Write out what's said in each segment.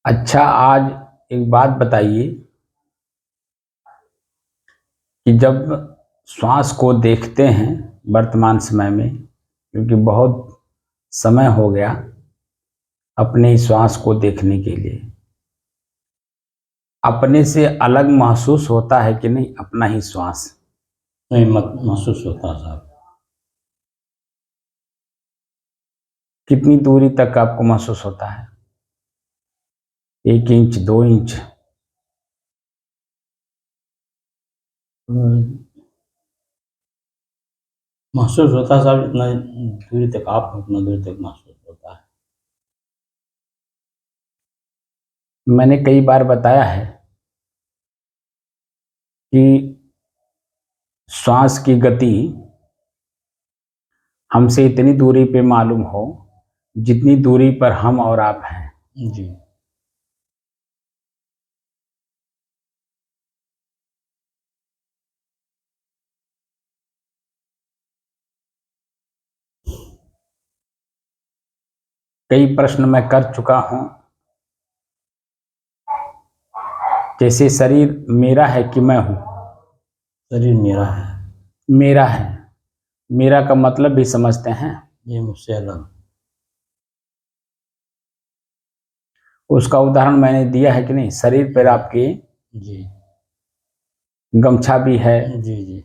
अच्छा, आज एक बात बताइए कि जब श्वास को देखते हैं वर्तमान समय में, क्योंकि बहुत समय हो गया अपने श्वास को देखने के लिए, अपने से अलग महसूस होता है कि नहीं अपना ही श्वास? नहीं मत महसूस होता साहब। कितनी दूरी तक आपको महसूस होता है? 1 इंच, 2 इंच? महसूस होता साहब, जितना दूरी तक आप हो उतना दूरी तक महसूस होता है। मैंने कई बार बताया है कि श्वास की गति हमसे इतनी दूरी पे मालूम हो जितनी दूरी पर हम और आप हैं। जी। कई प्रश्न मैं कर चुका हूं, जैसे शरीर मेरा है कि मैं हूं? शरीर मेरा है। मेरा है, मेरा का मतलब भी समझते हैं? ये मुझसे अलग। उसका उदाहरण मैंने दिया है कि नहीं? शरीर पर आपके जी गमछा भी है, जी जी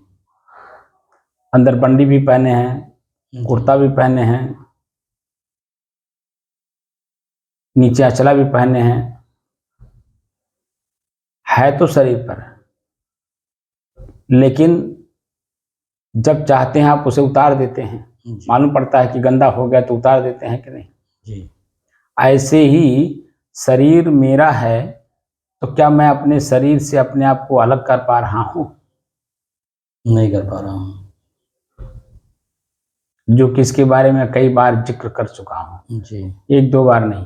अंदर बंडी भी पहने हैं, जी। कुर्ता भी पहने हैं, नीचे अचला भी पहने हैं, है तो शरीर पर। लेकिन जब चाहते हैं आप उसे उतार देते हैं। जी मालूम पड़ता है कि गंदा हो गया तो उतार देते हैं कि नहीं? जी। ऐसे ही शरीर मेरा है, तो क्या मैं अपने शरीर से अपने आप को अलग कर पा रहा हूं? नहीं कर पा रहा हूँ। जो कि इसके बारे में कई बार जिक्र कर चुका हूं, जी 1-2 बार नहीं।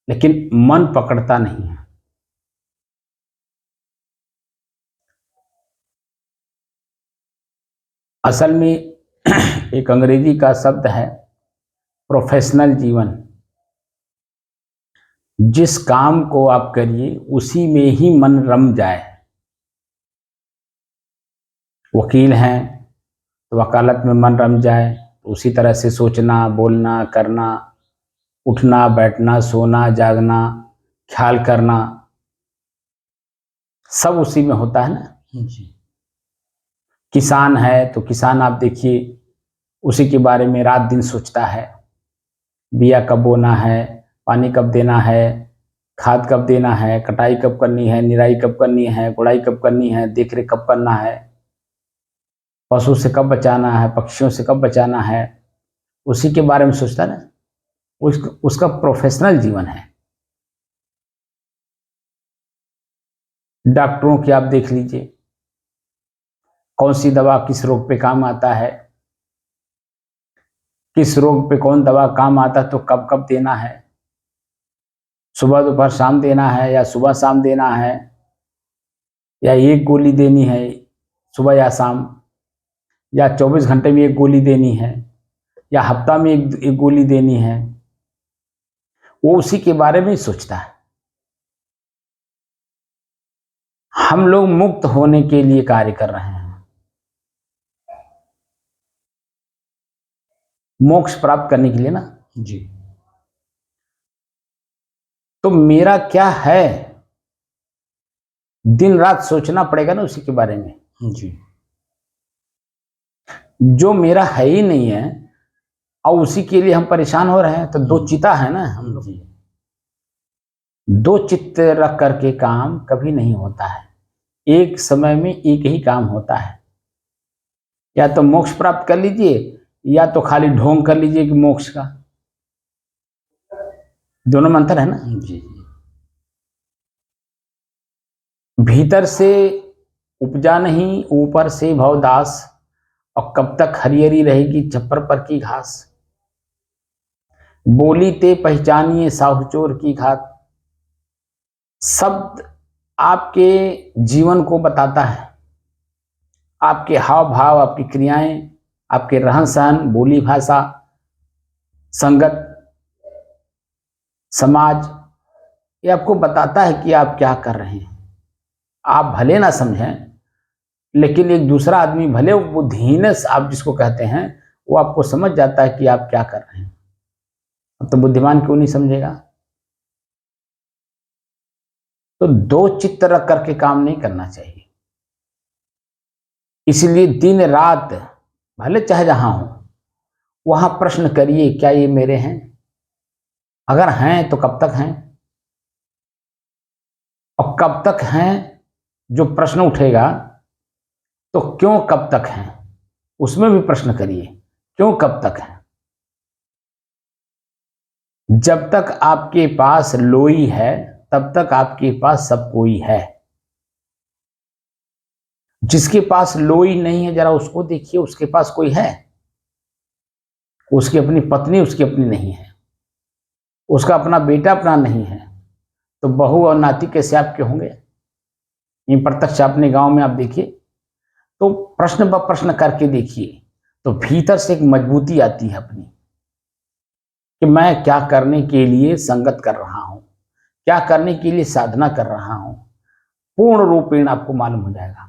लेकिन मन पकड़ता नहीं है। असल में एक अंग्रेजी का शब्द है प्रोफेशनल जीवन। जिस काम को आप करिए उसी में ही मन रम जाए। वकील हैं तो वकालत में मन रम जाए, तो उसी तरह से सोचना, बोलना, करना, उठना, बैठना, सोना, जागना, ख्याल करना, सब उसी में होता है ना। जी किसान है तो किसान आप देखिए, उसी के बारे में रात दिन सोचता है। बिया कब बोना है, पानी कब देना है, खाद कब देना है, कटाई कब करनी है, निराई कब करनी है, गुड़ाई कब करनी है, देखरेख कब करना है, पशु से कब बचाना है, पक्षियों से कब बचाना है, उसी के बारे में सोचता है ना। उसका प्रोफेशनल जीवन है। डॉक्टरों की आप देख लीजिए, कौन सी दवा किस रोग पे काम आता है, किस रोग पे कौन दवा काम आता है, तो कब कब देना है, सुबह दोपहर शाम देना है या सुबह शाम देना है, या एक गोली देनी है सुबह या शाम, या 24 घंटे में एक गोली देनी है, या हफ्ता में एक गोली देनी है, वो उसी के बारे में ही सोचता है। हम लोग मुक्त होने के लिए कार्य कर रहे हैं, मोक्ष प्राप्त करने के लिए ना। जी तो मेरा क्या है, दिन रात सोचना पड़ेगा ना उसी के बारे में। जी। जो मेरा है ही नहीं है और उसी के लिए हम परेशान हो रहे हैं, तो दो चिता है ना हम लोग। जी दो चित्त रख करके काम कभी नहीं होता है। एक समय में एक ही काम होता है, या तो मोक्ष प्राप्त कर लीजिए या तो खाली ढोंग कर लीजिए कि मोक्ष का। दोनों में अंतर है ना। जी जी। भीतर से उपजा नहीं, ऊपर से भवदास, और कब तक हरियरी रहेगी छप्पर पर की घास। बोली ते पहचानिए साहु चोर की घात। शब्द आपके जीवन को बताता है, आपके हाव भाव, आपकी क्रियाएं, आपके रहन सहन, बोली भाषा, संगत, समाज, ये आपको बताता है कि आप क्या कर रहे हैं। आप भले ना समझें, लेकिन एक दूसरा आदमी भले वो बुद्धिहीन आप जिसको कहते हैं, वो आपको समझ जाता है कि आप क्या कर रहे हैं। अब तो बुद्धिमान क्यों नहीं समझेगा। तो दो चित्त रख करके काम नहीं करना चाहिए। इसलिए दिन रात भले चाहे जहां हो, वहां प्रश्न करिए, क्या ये मेरे हैं? अगर हैं तो कब तक हैं, और कब तक हैं जो प्रश्न उठेगा, तो क्यों कब तक हैं उसमें भी प्रश्न करिए, क्यों कब तक हैं। जब तक आपके पास लोई है तब तक आपके पास सब कोई है। जिसके पास लोई नहीं है जरा उसको देखिए, उसके पास कोई है? उसकी अपनी पत्नी उसकी अपनी नहीं है, उसका अपना बेटा अपना नहीं है, तो बहू और नाती कैसे आपके होंगे? इन प्रत्यक्ष अपने गांव में आप देखिए, तो प्रश्न ब प्रश्न करके देखिए, तो भीतर से एक मजबूती आती है अपनी, कि मैं क्या करने के लिए संगत कर रहा हूं, क्या करने के लिए साधना कर रहा हूं। पूर्ण रूपेण आपको मालूम हो जाएगा।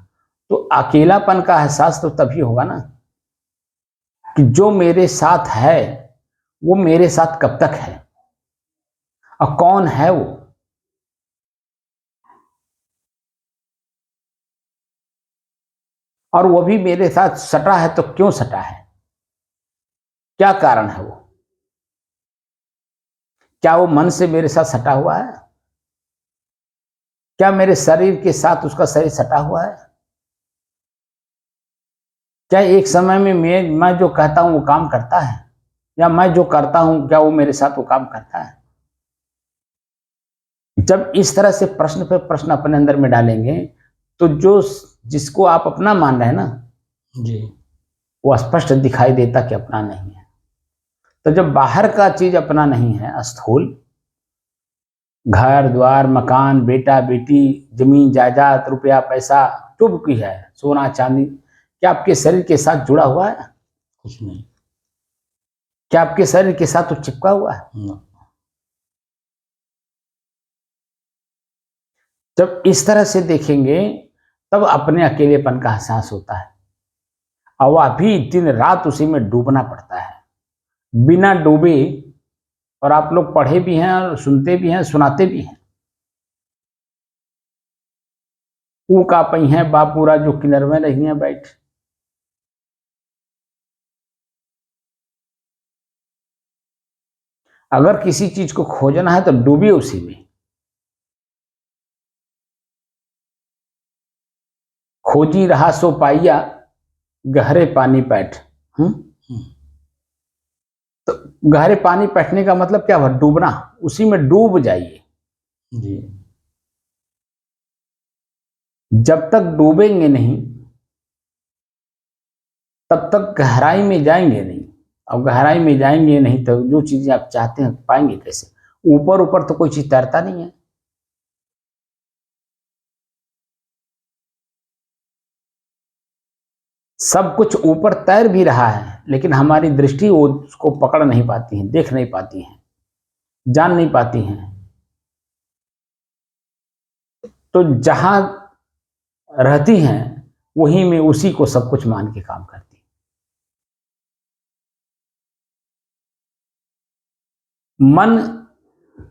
तो अकेलापन का एहसास तो तभी होगा ना, कि जो मेरे साथ है वो मेरे साथ कब तक है, और कौन है वो। और वो भी मेरे साथ सटा है तो क्यों सटा है, क्या कारण है वो? क्या वो मन से मेरे साथ सटा हुआ है? क्या मेरे शरीर के साथ उसका शरीर सटा हुआ है? क्या एक समय में मैं जो कहता हूं वो काम करता है, या मैं जो करता हूं क्या वो मेरे साथ वो काम करता है? जब इस तरह से प्रश्न पे प्रश्न अपने अंदर में डालेंगे, तो जो जिसको आप अपना मान रहे हैं ना, जी वो स्पष्ट दिखाई देता कि अपना नहीं है। तो जब बाहर का चीज अपना नहीं है, स्थूल घर द्वार मकान बेटा बेटी जमीन जायदाद रुपया पैसा जो भी है, सोना चांदी, क्या आपके शरीर के साथ जुड़ा हुआ है? कुछ नहीं। क्या आपके शरीर के साथ वो चिपका हुआ है? ना। जब इस तरह से देखेंगे तब अपने अकेलेपन का एहसास होता है, और वह भी दिन रात उसी में डूबना पड़ता है। बिना डूबे, और आप लोग पढ़े भी हैं और सुनते भी हैं सुनाते भी हैं, ऊ का पई हैं बापूरा जो किनर में रही हैं बैठ। अगर किसी चीज को खोजना है तो डूबिए उसी में। खोजी रहा सो पाइया, गहरे पानी बैठ। तो गहरे पानी बैठने का मतलब क्या हुआ? डूबना। उसी में डूब जाइए। जी जब तक डूबेंगे नहीं तब तक गहराई में जाएंगे नहीं, और गहराई में जाएंगे नहीं तो जो चीजें आप चाहते हैं पाएंगे कैसे? ऊपर ऊपर तो कोई चीज तैरता नहीं है। सब कुछ ऊपर तैर भी रहा है, लेकिन हमारी दृष्टि वो उसको पकड़ नहीं पाती है, देख नहीं पाती है, जान नहीं पाती हैं। तो जहां रहती हैं वहीं में उसी को सब कुछ मान के काम करती है। मन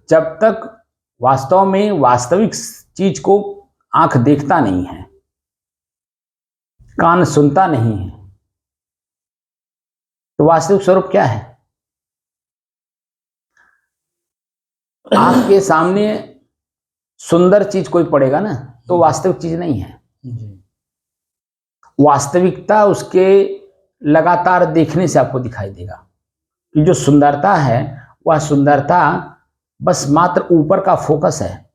जब तक वास्तव में वास्तविक चीज को आंख देखता नहीं है, कान सुनता नहीं है, तो वास्तविक स्वरूप क्या है? आपके सामने सुंदर चीज कोई पड़ेगा ना, तो वास्तविक चीज नहीं है। जी वास्तविकता उसके लगातार देखने से आपको दिखाई देगा कि जो सुंदरता है वह सुंदरता बस मात्र ऊपर का फोकस है,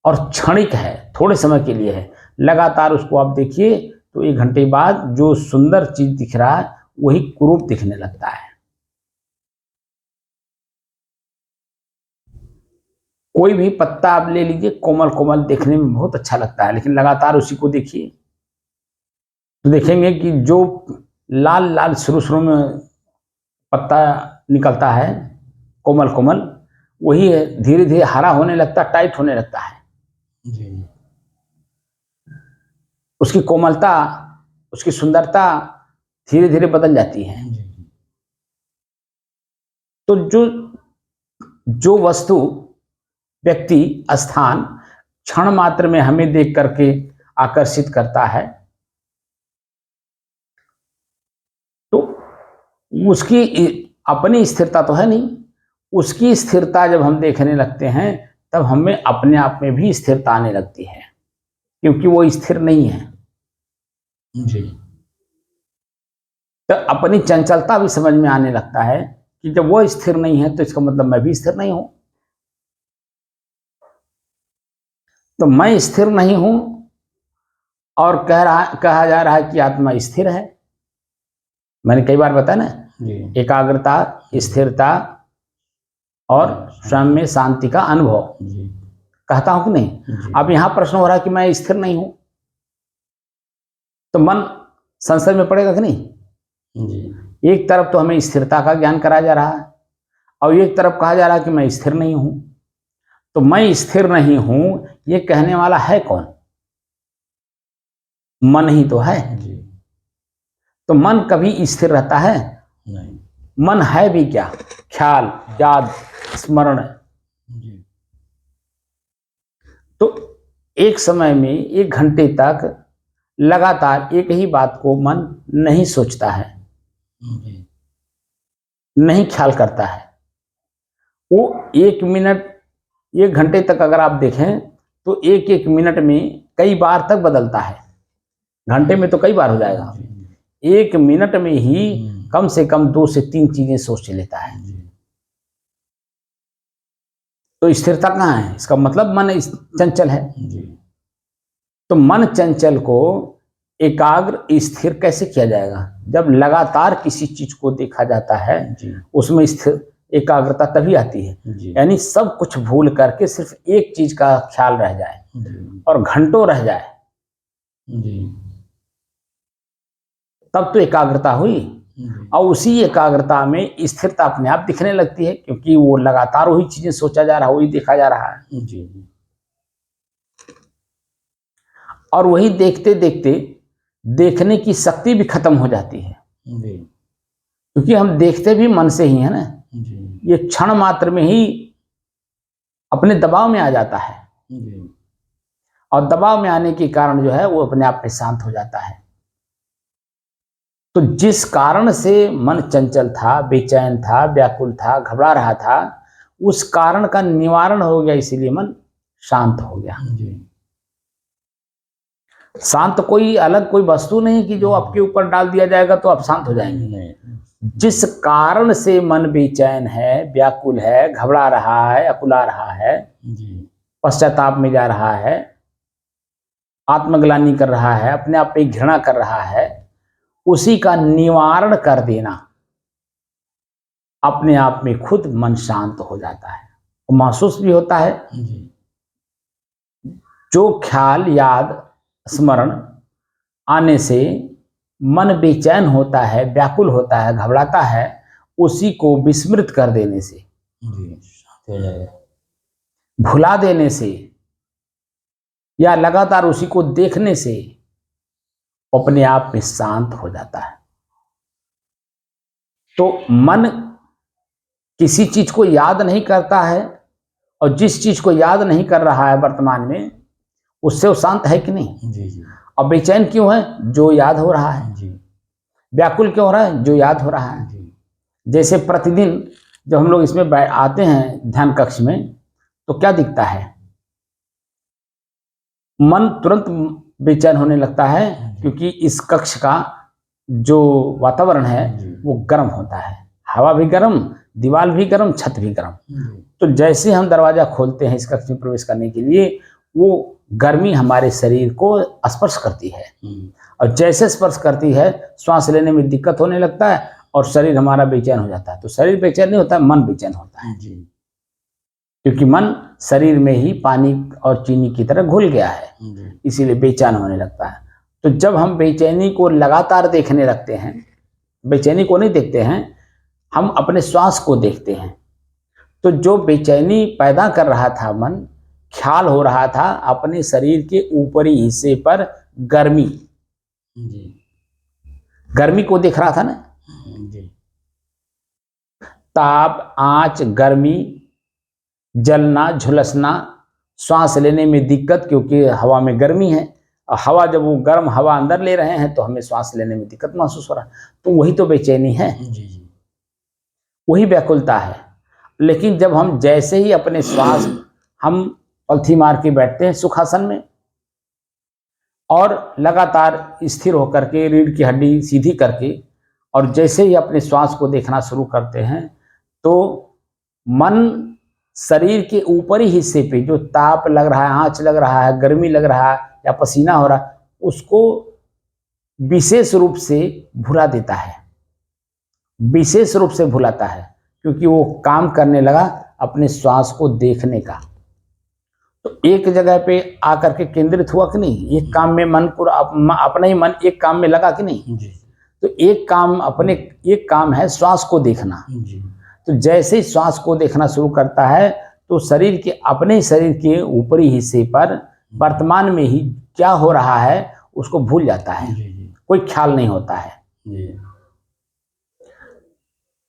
और क्षणिक है, थोड़े समय के लिए है। लगातार उसको आप देखिए तो 1 घंटे बाद जो सुंदर चीज दिख रहा है वही कुरूप दिखने लगता है। कोई भी पत्ता आप ले लीजिए, कोमल कोमल देखने में बहुत अच्छा लगता है, लेकिन लगातार उसी को देखिए तो देखेंगे कि जो लाल लाल शुरू शुरू में पत्ता निकलता है कोमल कोमल, वही है, धीरे धीरे हरा होने लगता, टाइट होने लगता है। जी उसकी कोमलता, उसकी सुंदरता धीरे धीरे बदल जाती है। जी तो जो जो वस्तु, व्यक्ति, स्थान क्षण मात्र में हमें देख करके आकर्षित करता है, तो उसकी अपनी स्थिरता तो है नहीं। उसकी स्थिरता जब हम देखने लगते हैं तब हमें अपने आप में भी स्थिरता आने लगती है, क्योंकि वो स्थिर नहीं है। जी तो अपनी चंचलता भी समझ में आने लगता है कि जब वो स्थिर नहीं है तो इसका मतलब मैं भी स्थिर नहीं हूं। तो मैं स्थिर नहीं हूं और कहा जा रहा है कि आत्मा स्थिर है। मैंने कई बार बताया ना, जी एकाग्रता, स्थिरता और स्वयं में शांति का अनुभव, जी कहता हूं कि नहीं। जी अब यहां प्रश्न हो रहा है कि मैं स्थिर नहीं हूं, तो मन संशय में पड़ेगा कि नहीं। जी एक तरफ तो हमें स्थिरता का ज्ञान कराया जा रहा है और एक तरफ कहा जा रहा है कि मैं स्थिर नहीं हूं। तो मैं स्थिर नहीं हूं, ये कहने वाला है कौन? मन ही तो है। जी तो मन कभी स्थिर रहता है? नहीं मन है भी क्या? ख्याल, याद, स्मरण। जी तो एक समय में 1 घंटे तक लगातार एक ही बात को मन नहीं सोचता है, जी नहीं ख्याल करता है। वो 1 मिनट, 1 घंटे तक अगर आप देखें तो एक एक मिनट में कई बार तक बदलता है। घंटे में तो कई बार हो जाएगा, 1 मिनट में ही कम से कम 2 से 3 चीजें सोच लेता है। जी तो स्थिरता कहाँ है? इसका मतलब मन चंचल है। जी तो मन चंचल को एकाग्र स्थिर कैसे किया जाएगा? जब लगातार किसी चीज को देखा जाता है, जी उसमें स्थिर एकाग्रता तभी आती है। जी यानी सब कुछ भूल करके सिर्फ एक चीज का ख्याल रह जाए जी और घंटों रह जाए, जी तब तो एकाग्रता हुई। और उसी एकाग्रता में स्थिरता अपने आप दिखने लगती है, क्योंकि वो लगातार वही चीजें सोचा जा रहा है, वही देखा जा रहा है। जी और वही देखते देखते देखने की शक्ति भी खत्म हो जाती है, जी क्योंकि हम देखते भी मन से ही है ना। जी ये क्षण मात्र में ही अपने दबाव में आ जाता है जी और दबाव में आने के कारण जो है वो अपने आप में शांत हो जाता है। तो जिस कारण से मन चंचल था, बेचैन था, व्याकुल था, घबरा रहा था, उस कारण का निवारण हो गया, इसीलिए मन शांत हो गया। जी शांत कोई अलग कोई वस्तु नहीं कि जो आपके ऊपर डाल दिया जाएगा तो आप शांत हो जाएंगे। नहीं जिस कारण से मन बेचैन है, व्याकुल है, घबरा रहा है, अकुला रहा है, जी पश्चाताप में जा रहा है, आत्मग्लानि कर रहा है, अपने आप पे घृणा कर रहा है, उसी का निवारण कर देना, अपने आप में खुद मन शांत हो जाता है। वो महसूस भी होता है। जी जो ख्याल, याद, स्मरण आने से मन बेचैन होता है, व्याकुल होता है, घबराता है, उसी को विस्मृत कर देने से, जी शांत हो जाएगा। भुला देने से या लगातार उसी को देखने से अपने आप में शांत हो जाता है। तो मन किसी चीज को याद नहीं करता है और जिस चीज को याद नहीं कर रहा है वर्तमान में, उससे वो शांत है कि नहीं? जी जी और बेचैन क्यों है? जो याद हो रहा है। जी व्याकुल क्यों हो रहा है? जो याद हो रहा है। जी जैसे प्रतिदिन जब हम लोग इसमें आते हैं ध्यान कक्ष में, तो क्या दिखता है? मन तुरंत बेचैन होने लगता है, क्योंकि इस कक्ष का जो वातावरण है वो गर्म होता है। हवा भी गर्म, दीवार भी गर्म, छत भी गर्म। तो जैसे हम दरवाजा खोलते हैं इस कक्ष में प्रवेश करने के लिए, वो गर्मी हमारे शरीर को स्पर्श करती है और जैसे स्पर्श करती है श्वास लेने में दिक्कत होने लगता है और शरीर हमारा बेचैन हो जाता है। तो शरीर बेचैन नहीं होता है, मन बेचैन होता है, जी क्योंकि मन शरीर में ही पानी और चीनी की तरह घुल गया है, इसीलिए बेचैन होने लगता है। तो जब हम बेचैनी को लगातार देखने लगते हैं, बेचैनी को नहीं देखते हैं, हम अपने श्वास को देखते हैं, तो जो बेचैनी पैदा कर रहा था मन, ख्याल हो रहा था अपने शरीर के ऊपरी हिस्से पर गर्मी, जी गर्मी को देख रहा था ना, जी ताप, आंच, गर्मी, जलना, झुलसना, श्वास लेने में दिक्कत क्योंकि हवा में गर्मी है, और हवा जब वो गर्म हवा अंदर ले रहे हैं तो हमें श्वास लेने में दिक्कत महसूस हो रहा है। तो वही तो बेचैनी है, जी वही व्याकुलता है। लेकिन जब हम जैसे ही अपने श्वास, हम पलथी मार के बैठते हैं सुखासन में और लगातार स्थिर होकर के रीढ़ की हड्डी सीधी करके, और जैसे ही अपने श्वास को देखना शुरू करते हैं तो मन शरीर के ऊपरी हिस्से पे जो ताप लग रहा है, आंच लग रहा है, गर्मी लग रहा है या पसीना हो रहा है, उसको विशेष रूप से भुला देता है, विशेष रूप से भुलाता है, क्योंकि वो काम करने लगा अपने श्वास को देखने का। तो एक जगह पे आकर के केंद्रित हुआ कि नहीं, एक काम में मन पूरा अपना ही मन एक काम में लगा कि नहीं। जी तो एक काम है श्वास को देखना। जी तो जैसे ही श्वास को देखना शुरू करता है तो अपने शरीर के ऊपरी हिस्से पर वर्तमान में ही क्या हो रहा है उसको भूल जाता है, जी कोई ख्याल नहीं होता है। जी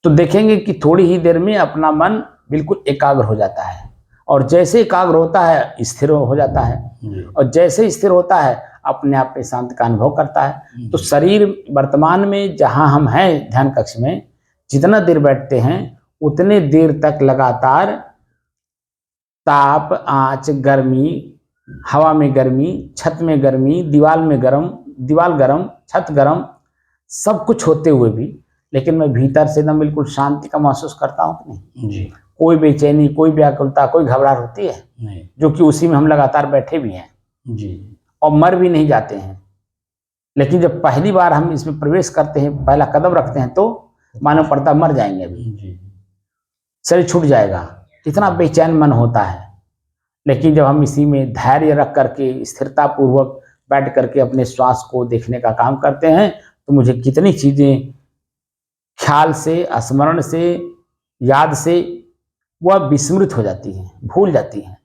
तो देखेंगे कि थोड़ी ही देर में अपना मन बिल्कुल एकाग्र हो जाता है, और जैसे एकाग्र होता है स्थिर हो जाता है, और जैसे स्थिर होता है अपने आप में शांति का अनुभव करता है। तो शरीर वर्तमान में जहां हम हैं ध्यान कक्ष में, जितना देर बैठते हैं उतने देर तक लगातार ताप, आंच, गर्मी, हवा में गर्मी, छत में गर्मी, दीवार गर्म, छत गर्म, सब कुछ होते हुए भी लेकिन मैं भीतर से एकदम बिल्कुल शांति का महसूस करता हूँ कि नहीं। जी कोई बेचैनी, कोई व्याकुलता, कोई घबराहट होती है नहीं, जो कि उसी में हम लगातार बैठे भी हैं जी और मर भी नहीं जाते हैं। लेकिन जब पहली बार हम इसमें प्रवेश करते हैं, पहला कदम रखते हैं, तो मानो पड़ता मर जाएंगे, अभी जी शरीर छूट जाएगा, इतना बेचैन मन होता है। लेकिन जब हम इसी में धैर्य रख करके स्थिरता पूर्वक बैठ करके अपने श्वास को देखने का काम करते हैं तो मुझे कितनी चीजें ख्याल से, स्मरण से, याद से वह विस्मृत हो जाती हैं, भूल जाती हैं,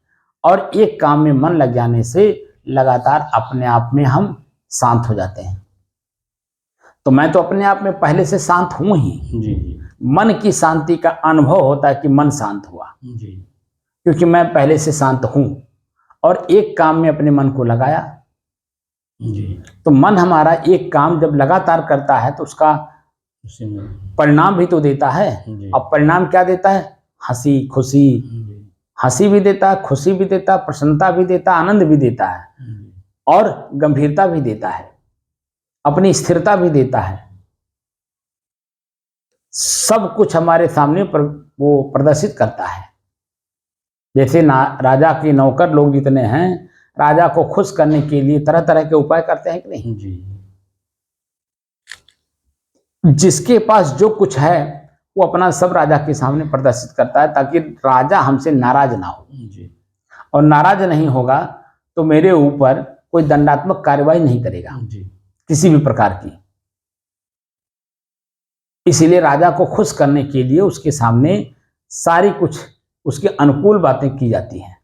और एक काम में मन लग जाने से लगातार अपने आप में हम शांत हो जाते हैं। तो मैं तो अपने आप में पहले से शांत हूं ही, जी मन की शांति का अनुभव होता है कि मन शांत हुआ, जी क्योंकि मैं पहले से शांत हूं और एक काम में अपने मन को लगाया। जी तो मन हमारा एक काम जब लगातार करता है तो उसका उसी में परिणाम भी तो देता है। जी अब परिणाम क्या देता है? हंसी खुशी, हंसी भी देता है, खुशी भी देता है, प्रसन्नता भी देता है, आनंद भी देता है, और गंभीरता भी देता है, अपनी स्थिरता भी देता है। सब कुछ हमारे सामने वो प्रदर्शित करता है। जैसे राजा के नौकर लोग जितने हैं, राजा को खुश करने के लिए तरह तरह के उपाय करते हैं कि नहीं। जी जिसके पास जो कुछ है वो अपना सब राजा के सामने प्रदर्शित करता है ताकि राजा हमसे नाराज ना हो, जी और नाराज नहीं होगा तो मेरे ऊपर कोई दंडात्मक कार्रवाई नहीं करेगा जी किसी भी प्रकार की। इसीलिए राजा को खुश करने के लिए उसके सामने सारी कुछ उसके अनुकूल बातें की जाती हैं।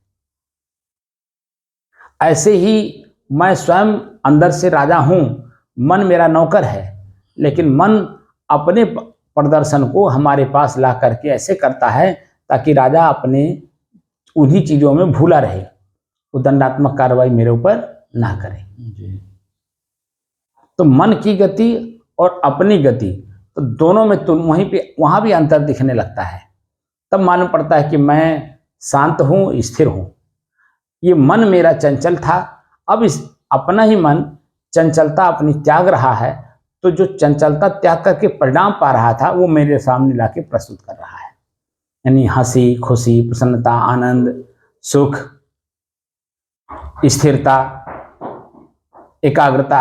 ऐसे ही मैं स्वयं अंदर से राजा हूं, मन मेरा नौकर है, लेकिन मन अपने प्रदर्शन को हमारे पास ला करके ऐसे करता है ताकि राजा अपने उन्हीं चीजों में भूला रहे, वो दंडात्मक कार्रवाई मेरे ऊपर ना करे। जी तो मन की गति और अपनी गति, तो दोनों में तो वहां भी अंतर दिखने लगता है। तब मालूम पड़ता है कि मैं शांत हूं, स्थिर हूं। ये मन मेरा चंचल था, अब इस अपना ही मन चंचलता अपनी त्याग रहा है, तो जो चंचलता त्याग करके परिणाम पा रहा था वो मेरे सामने लाके प्रस्तुत कर रहा है। यानी हंसी खुशी, प्रसन्नता, आनंद, सुख, स्थिरता, एकाग्रता,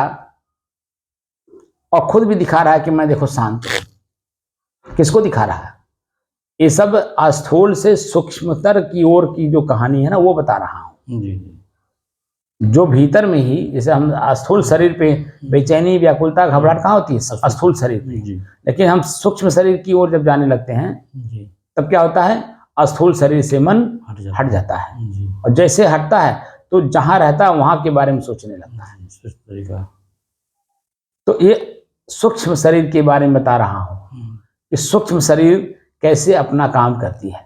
और खुद भी दिखा रहा है कि मैं देखो शांत हूं। किसको दिखा रहा है? ये सब स्थूल से सूक्ष्मतर की ओर की जो कहानी है ना, वो बता रहा हूं। जी जो भीतर में ही, जैसे हम स्थूल शरीर पे बेचैनी, व्याकुलता, घबराहट कहाँ होती है? स्थूल शरीर पे। जी लेकिन हम सूक्ष्म शरीर की ओर जब जाने लगते हैं जी तब क्या होता है? स्थूल शरीर से मन हट जाता है, और जैसे हटता है तो जहां रहता है वहां के बारे में सोचने लगता है। तो ये सूक्ष्म शरीर के बारे में बता रहा हूं कि सूक्ष्म शरीर कैसे अपना काम करती है,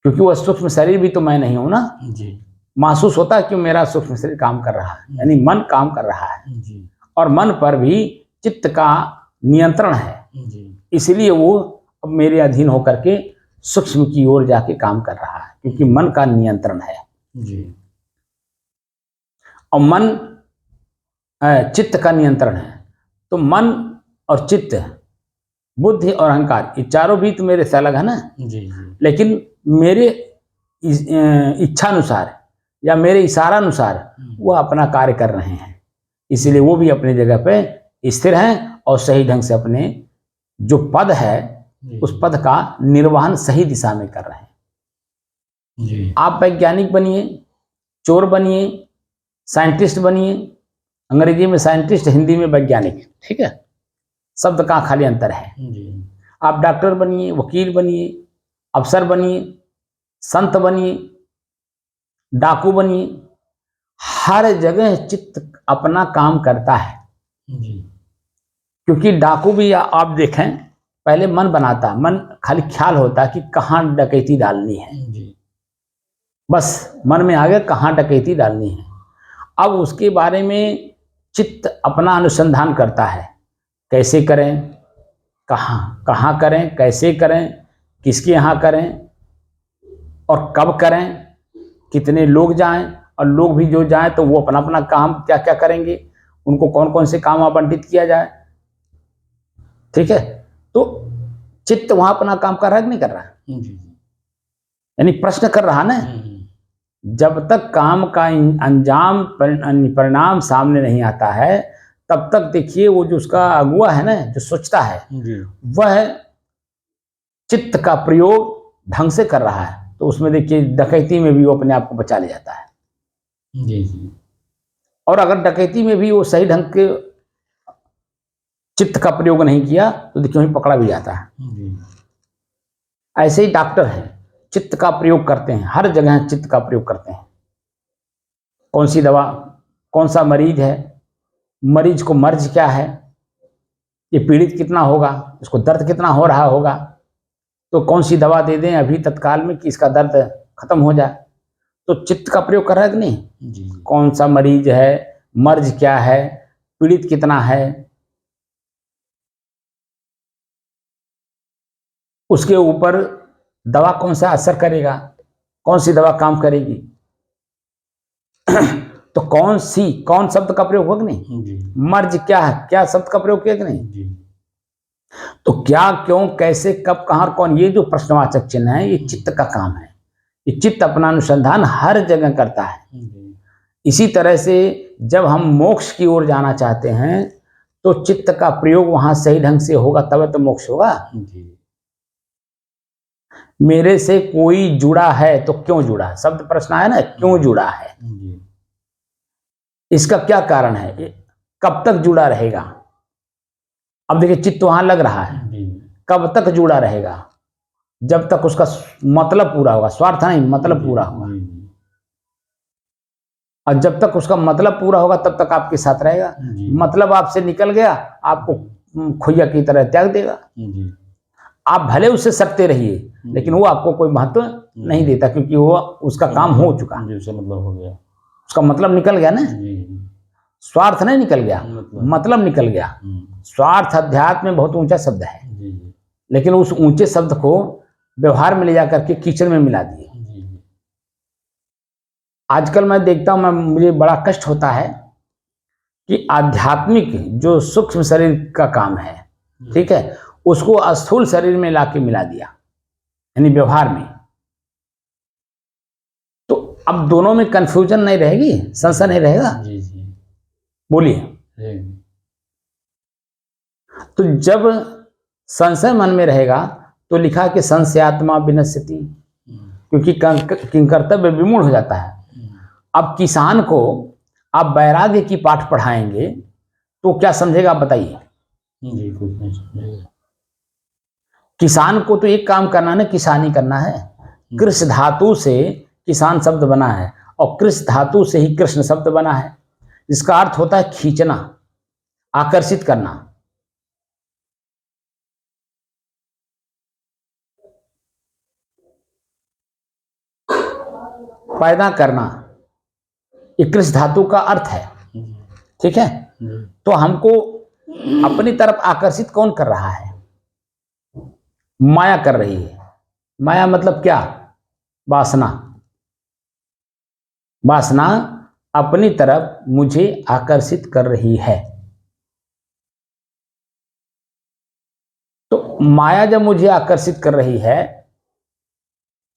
क्योंकि वह सूक्ष्म शरीर भी तो मैं नहीं हूं ना जी। महसूस होता है कि मेरा सूक्ष्म शरीर काम कर रहा है, यानी मन काम कर रहा है जी। और मन पर भी चित्त का नियंत्रण है जी। इसलिए वो अब मेरे अधीन होकर के सूक्ष्म की ओर जाके काम कर रहा है, क्योंकि मन का नियंत्रण है जी। और मन चित्त का नियंत्रण है। तो मन और चित्त, बुद्धि और अहंकार, ये चारों भी तो मेरे से अलग है ना जी। लेकिन मेरे इच्छा अनुसार या मेरे इशारा अनुसार वो अपना कार्य कर रहे हैं, इसलिए वो भी अपनी जगह पे स्थिर हैं और सही ढंग से अपने जो पद है उस पद का निर्वहन सही दिशा में कर रहे हैं जी। आप वैज्ञानिक बनिए, चोर बनिए, साइंटिस्ट बनिए, अंग्रेजी में साइंटिस्ट, हिंदी में वैज्ञानिक, ठीक है, शब्द का खाली अंतर है जी। आप डॉक्टर बनिए, वकील बनिए, अफसर बनिए, संत बनिए, डाकू बनिए, हर जगह चित्त अपना काम करता है जी। क्योंकि डाकू भी आप देखें पहले मन बनाता, मन खाली ख्याल होता कि कहाँ डकैती डालनी है जी। बस मन में आ गया कहाँ डकैती डालनी है। अब उसके बारे में चित्त अपना अनुसंधान करता है, कैसे करें, कहाँ करें, कैसे करें, किसके यहाँ करें और कब करें, कितने लोग जाएं, और लोग भी जो जाएं तो वो अपना अपना काम क्या क्या करेंगे, उनको कौन कौन से काम आवंटित किया जाए, ठीक है। तो चित्त वहां अपना काम कर रहा है कि नहीं कर रहा है, यानी प्रश्न कर रहा ना। जब तक काम का अंजाम परिणाम सामने नहीं आता है तब तक देखिए वो जो उसका अगुआ है ना, जो सोचता है वह चित्त का प्रयोग ढंग से कर रहा है, तो उसमें देखिए डकैती में भी वो अपने आप को बचा ले जाता है जी जी। और अगर डकैती में भी वो सही ढंग के चित्त का प्रयोग नहीं किया तो देखिए वहीं पकड़ा भी जाता है जी। ऐसे ही डॉक्टर है, चित्त का प्रयोग करते हैं, हर जगह चित्त का प्रयोग करते हैं। कौन सी दवा, कौन सा मरीज है, मरीज को मर्ज क्या है, ये पीड़ित कितना होगा, इसको दर्द कितना हो रहा होगा, तो कौन सी दवा दे दें अभी तत्काल में कि इसका दर्द खत्म हो जाए। तो चित्त का प्रयोग कर रहा है कि नहीं जी। कौन सा मरीज है, मर्ज क्या है, पीड़ित कितना है, उसके ऊपर दवा कौन सा असर करेगा, कौन सी दवा काम करेगी तो कौन शब्द का प्रयोग होगा कि नहीं जी। मर्ज क्या है, क्या शब्द का प्रयोग किया कि नहीं जी। तो क्या, क्यों, कैसे, कब, कहां, कौन, ये जो प्रश्नवाचक चिन्ह है ये चित्त का काम है। ये चित्त अपना अनुसंधान हर जगह करता है। इसी तरह से जब हम मोक्ष की ओर जाना चाहते हैं तो चित्त का प्रयोग वहां सही ढंग से होगा तब तो मोक्ष होगा जी। मेरे से कोई जुड़ा है तो क्यों जुड़ा, शब्द प्रश्न है ना, क्यों जुड़ा है, इसका क्या कारण है, कब तक जुड़ा रहेगा। अब देखिए चित्त वहां लग रहा है, कब तक जुड़ा रहेगा, जब तक उसका मतलब पूरा होगा, स्वार्थ नहीं, मतलब पूरा होगा। और जब तक उसका मतलब पूरा होगा तब तक आपके साथ रहेगा। मतलब आपसे निकल गया, आपको खुइया की तरह त्याग देगा। आप भले उससे सकते रहिए लेकिन वो आपको कोई महत्व नहीं देता, क्योंकि वो उसका काम हो चुका, मतलब हो गया, उसका मतलब निकल गया ना। स्वार्थ नहीं निकल गया, मतलब निकल गया। स्वार्थ अध्यात्म में बहुत ऊंचा शब्द है, लेकिन उस ऊंचे शब्द को व्यवहार में ले जाकर के कीचड़ में मिला दिए। आजकल मैं देखता हूं, मुझे बड़ा कष्ट होता है कि आध्यात्मिक जो सूक्ष्म शरीर का काम है, ठीक है, उसको स्थूल शरीर में लाके मिला दिया, यानी व्यवहार में। तो अब दोनों में कंफ्यूजन नहीं रहेगी, संशय नहीं रहेगा जी जी। बोलिए। तो जब संशय मन में रहेगा तो लिखा कि संशयात्मा विनश्यति, क्योंकि किंकर्तव्य विमूढ़ हो जाता है। अब किसान को आप वैराग्य की पाठ पढ़ाएंगे तो क्या समझेगा, बताइए जी, कुछ नहीं समझेगा। किसान को तो एक काम करना है ना, किसानी करना है। कृष धातु से किसान शब्द बना है और कृष धातु से ही कृष्ण शब्द बना है, जिसका अर्थ होता है खींचना, आकर्षित करना। पैदा करना, ये कृष धातु का अर्थ है। ठीक है, तो हमको अपनी तरफ आकर्षित कौन कर रहा है? माया कर रही है। माया मतलब क्या? वासना। वासना अपनी तरफ मुझे आकर्षित कर रही है। तो माया जब मुझे आकर्षित कर रही है,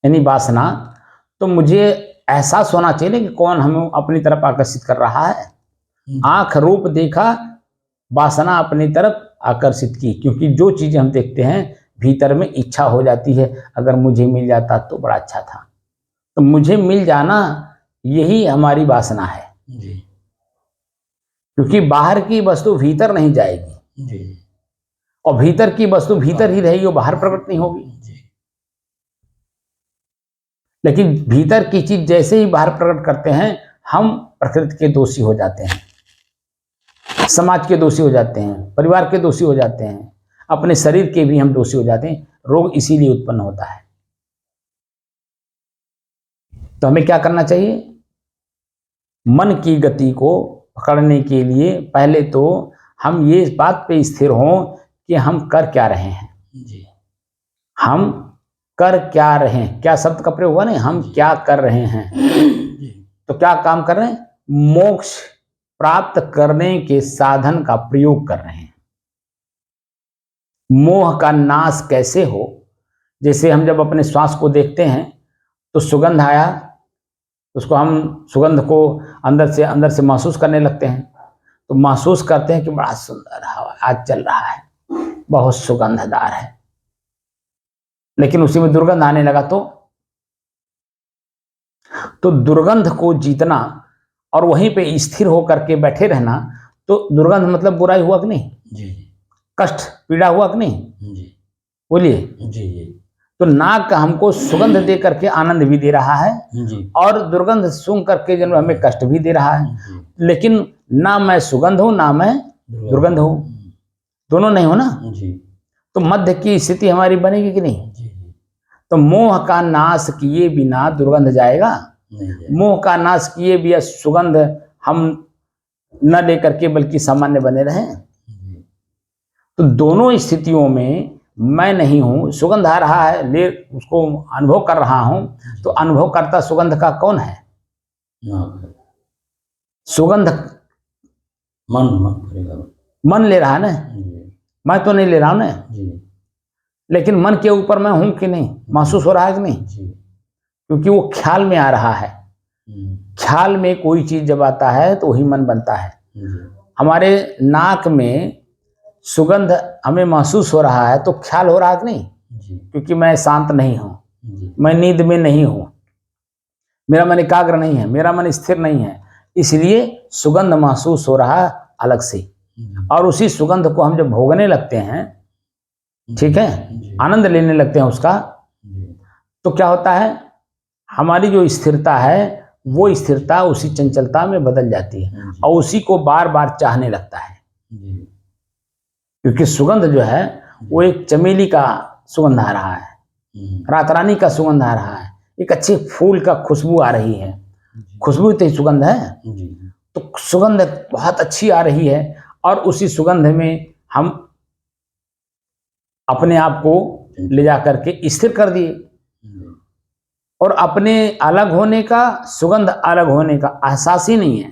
यानी वासना, तो मुझे एहसास होना चाहिए कि कौन हमें अपनी तरफ आकर्षित कर रहा है। आंख रूप देखा, वासना अपनी तरफ आकर्षित की, क्योंकि जो चीजें हम देखते हैं भीतर में इच्छा हो जाती है, अगर मुझे मिल जाता तो बड़ा अच्छा था। तो मुझे मिल जाना, यही हमारी वासना है जी। क्योंकि बाहर की वस्तु भीतर नहीं जाएगी जी, और भीतर की वस्तु भीतर ही रहेगी, वो बाहर प्रकट नहीं होगी जी। लेकिन भीतर की चीज जैसे ही बाहर प्रकट करते हैं, हम प्रकृति के दोषी हो जाते हैं, समाज के दोषी हो जाते हैं, परिवार के दोषी हो जाते हैं, अपने शरीर के भी हम दोषी हो जाते हैं। रोग इसीलिए उत्पन्न होता है। तो हमें क्या करना चाहिए? मन की गति को पकड़ने के लिए पहले तो हम ये इस बात पे स्थिर हों कि हम कर क्या रहे हैं जी। हम कर क्या रहे हैं, क्या शब्द का प्रयोग हुआ नहीं, हम क्या कर रहे हैं जी। तो क्या काम कर रहे हैं? मोक्ष प्राप्त करने के साधन का प्रयोग कर रहे हैं। मोह का नाश कैसे हो? जैसे हम जब अपने श्वास को देखते हैं तो सुगंध आया, उसको हम सुगंध को अंदर से महसूस करने लगते हैं, तो महसूस करते हैं कि बड़ा सुंदर हवा आज चल रहा है, बहुत सुगंधदार है। लेकिन उसी में दुर्गंध आने लगा तो दुर्गंध को जीतना और वहीं पे स्थिर होकर के बैठे रहना, तो दुर्गंध मतलब बुराई हुआ कि नहीं जी, कष्ट पीड़ा हुआ कि नहीं जी, बोलिए जी जी। तो नाक हमको सुगंध दे करके आनंद भी दे रहा है जी, और दुर्गंध सूंघ करके जो हमें कष्ट भी दे रहा है जी। लेकिन ना मैं सुगंध हूं ना मैं दुर्गंध हूं, दोनों नहीं हो ना जी। तो मध्य की स्थिति हमारी बनेगी कि नहीं जी। तो मोह का नाश किए बिना दुर्गंध जाएगा नहीं। मोह का नाश किए बिना सुगंध हम न लेकर के बल्कि सामान्य बने रहें। तो दोनों स्थितियों में मैं नहीं हूं, सुगंध आ रहा है, ले उसको अनुभव कर रहा हूं, तो अनुभव करता सुगंध का कौन है? सुगंध मन ले रहा है ना, मैं तो नहीं ले रहा हूं ना जी। लेकिन मन के ऊपर मैं हूं कि नहीं, महसूस हो रहा है कि नहीं जी। क्योंकि वो ख्याल में आ रहा है। ख्याल में कोई चीज जब आता है तो वही मन बनता है। हमारे नाक में सुगंध हमें महसूस हो रहा है तो ख्याल हो रहा है कि नहीं जी। क्योंकि मैं शांत नहीं हूं, मैं नींद में नहीं हूं, मेरा मन एकाग्र नहीं है, मेरा मन स्थिर नहीं है, इसलिए सुगंध महसूस हो रहा है अलग से। और उसी सुगंध को हम जब भोगने लगते हैं, ठीक है, आनंद लेने लगते हैं उसका, तो क्या होता है? हमारी जो स्थिरता है वो स्थिरता उसी चंचलता में बदल जाती है और उसी को बार बार चाहने लगता है। क्योंकि सुगंध जो है वो एक चमेली का सुगंध आ रहा है, रात रानी का सुगंध आ रहा है, एक अच्छे फूल का खुशबू आ रही है, खुशबू तो सुगंध है, तो सुगंध बहुत अच्छी आ रही है और उसी सुगंध में हम अपने आप को ले जा करके स्थिर कर दिए। और अपने अलग होने का, सुगंध अलग होने का एहसास ही नहीं है,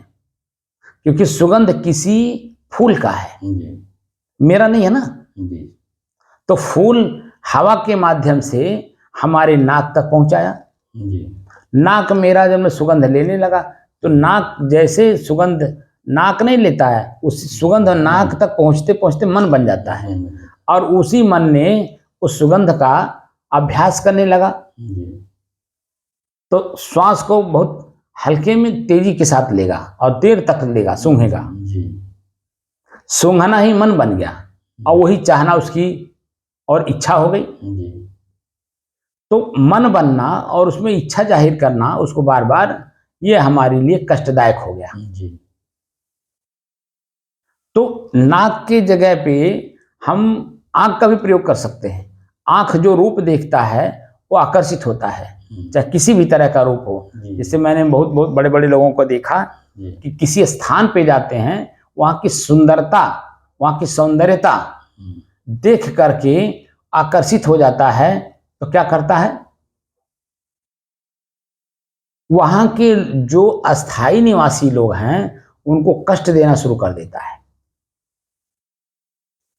क्योंकि सुगंध किसी फूल का है, मेरा नहीं है ना। तो फूल हवा के माध्यम से हमारे नाक तक पहुंचाया। नाक मेरा जब मैं सुगंध लेने लगा तो नाक जैसे सुगंध नाक नहीं लेता है, उस सुगंध नाक तक पहुंचते पहुंचते मन बन जाता है और उसी मन ने उस सुगंध का अभ्यास करने लगा। तो श्वास को बहुत हल्के में तेजी के साथ लेगा और देर तक लेगा, सूंघेगा, सूंघना ही मन बन गया और वही चाहना उसकी और इच्छा हो गई। जी तो मन बनना और उसमें इच्छा जाहिर करना उसको बार बार, ये हमारे लिए कष्टदायक हो गया। जी तो नाक के जगह पे हम आंख का भी प्रयोग कर सकते हैं। आंख जो रूप देखता है वो आकर्षित होता है, चाहे किसी भी तरह का रूप हो। जी जैसे मैंने बहुत बहुत बड़े बड़े लोगों को देखा जी कि किसी स्थान पे जाते हैं, वहाँ की सुंदरता, वहाँ की सौंदर्यता देख करके आकर्षित हो जाता है। तो क्या करता है, वहाँ के जो अस्थाई निवासी लोग हैं उनको कष्ट देना शुरू कर देता है।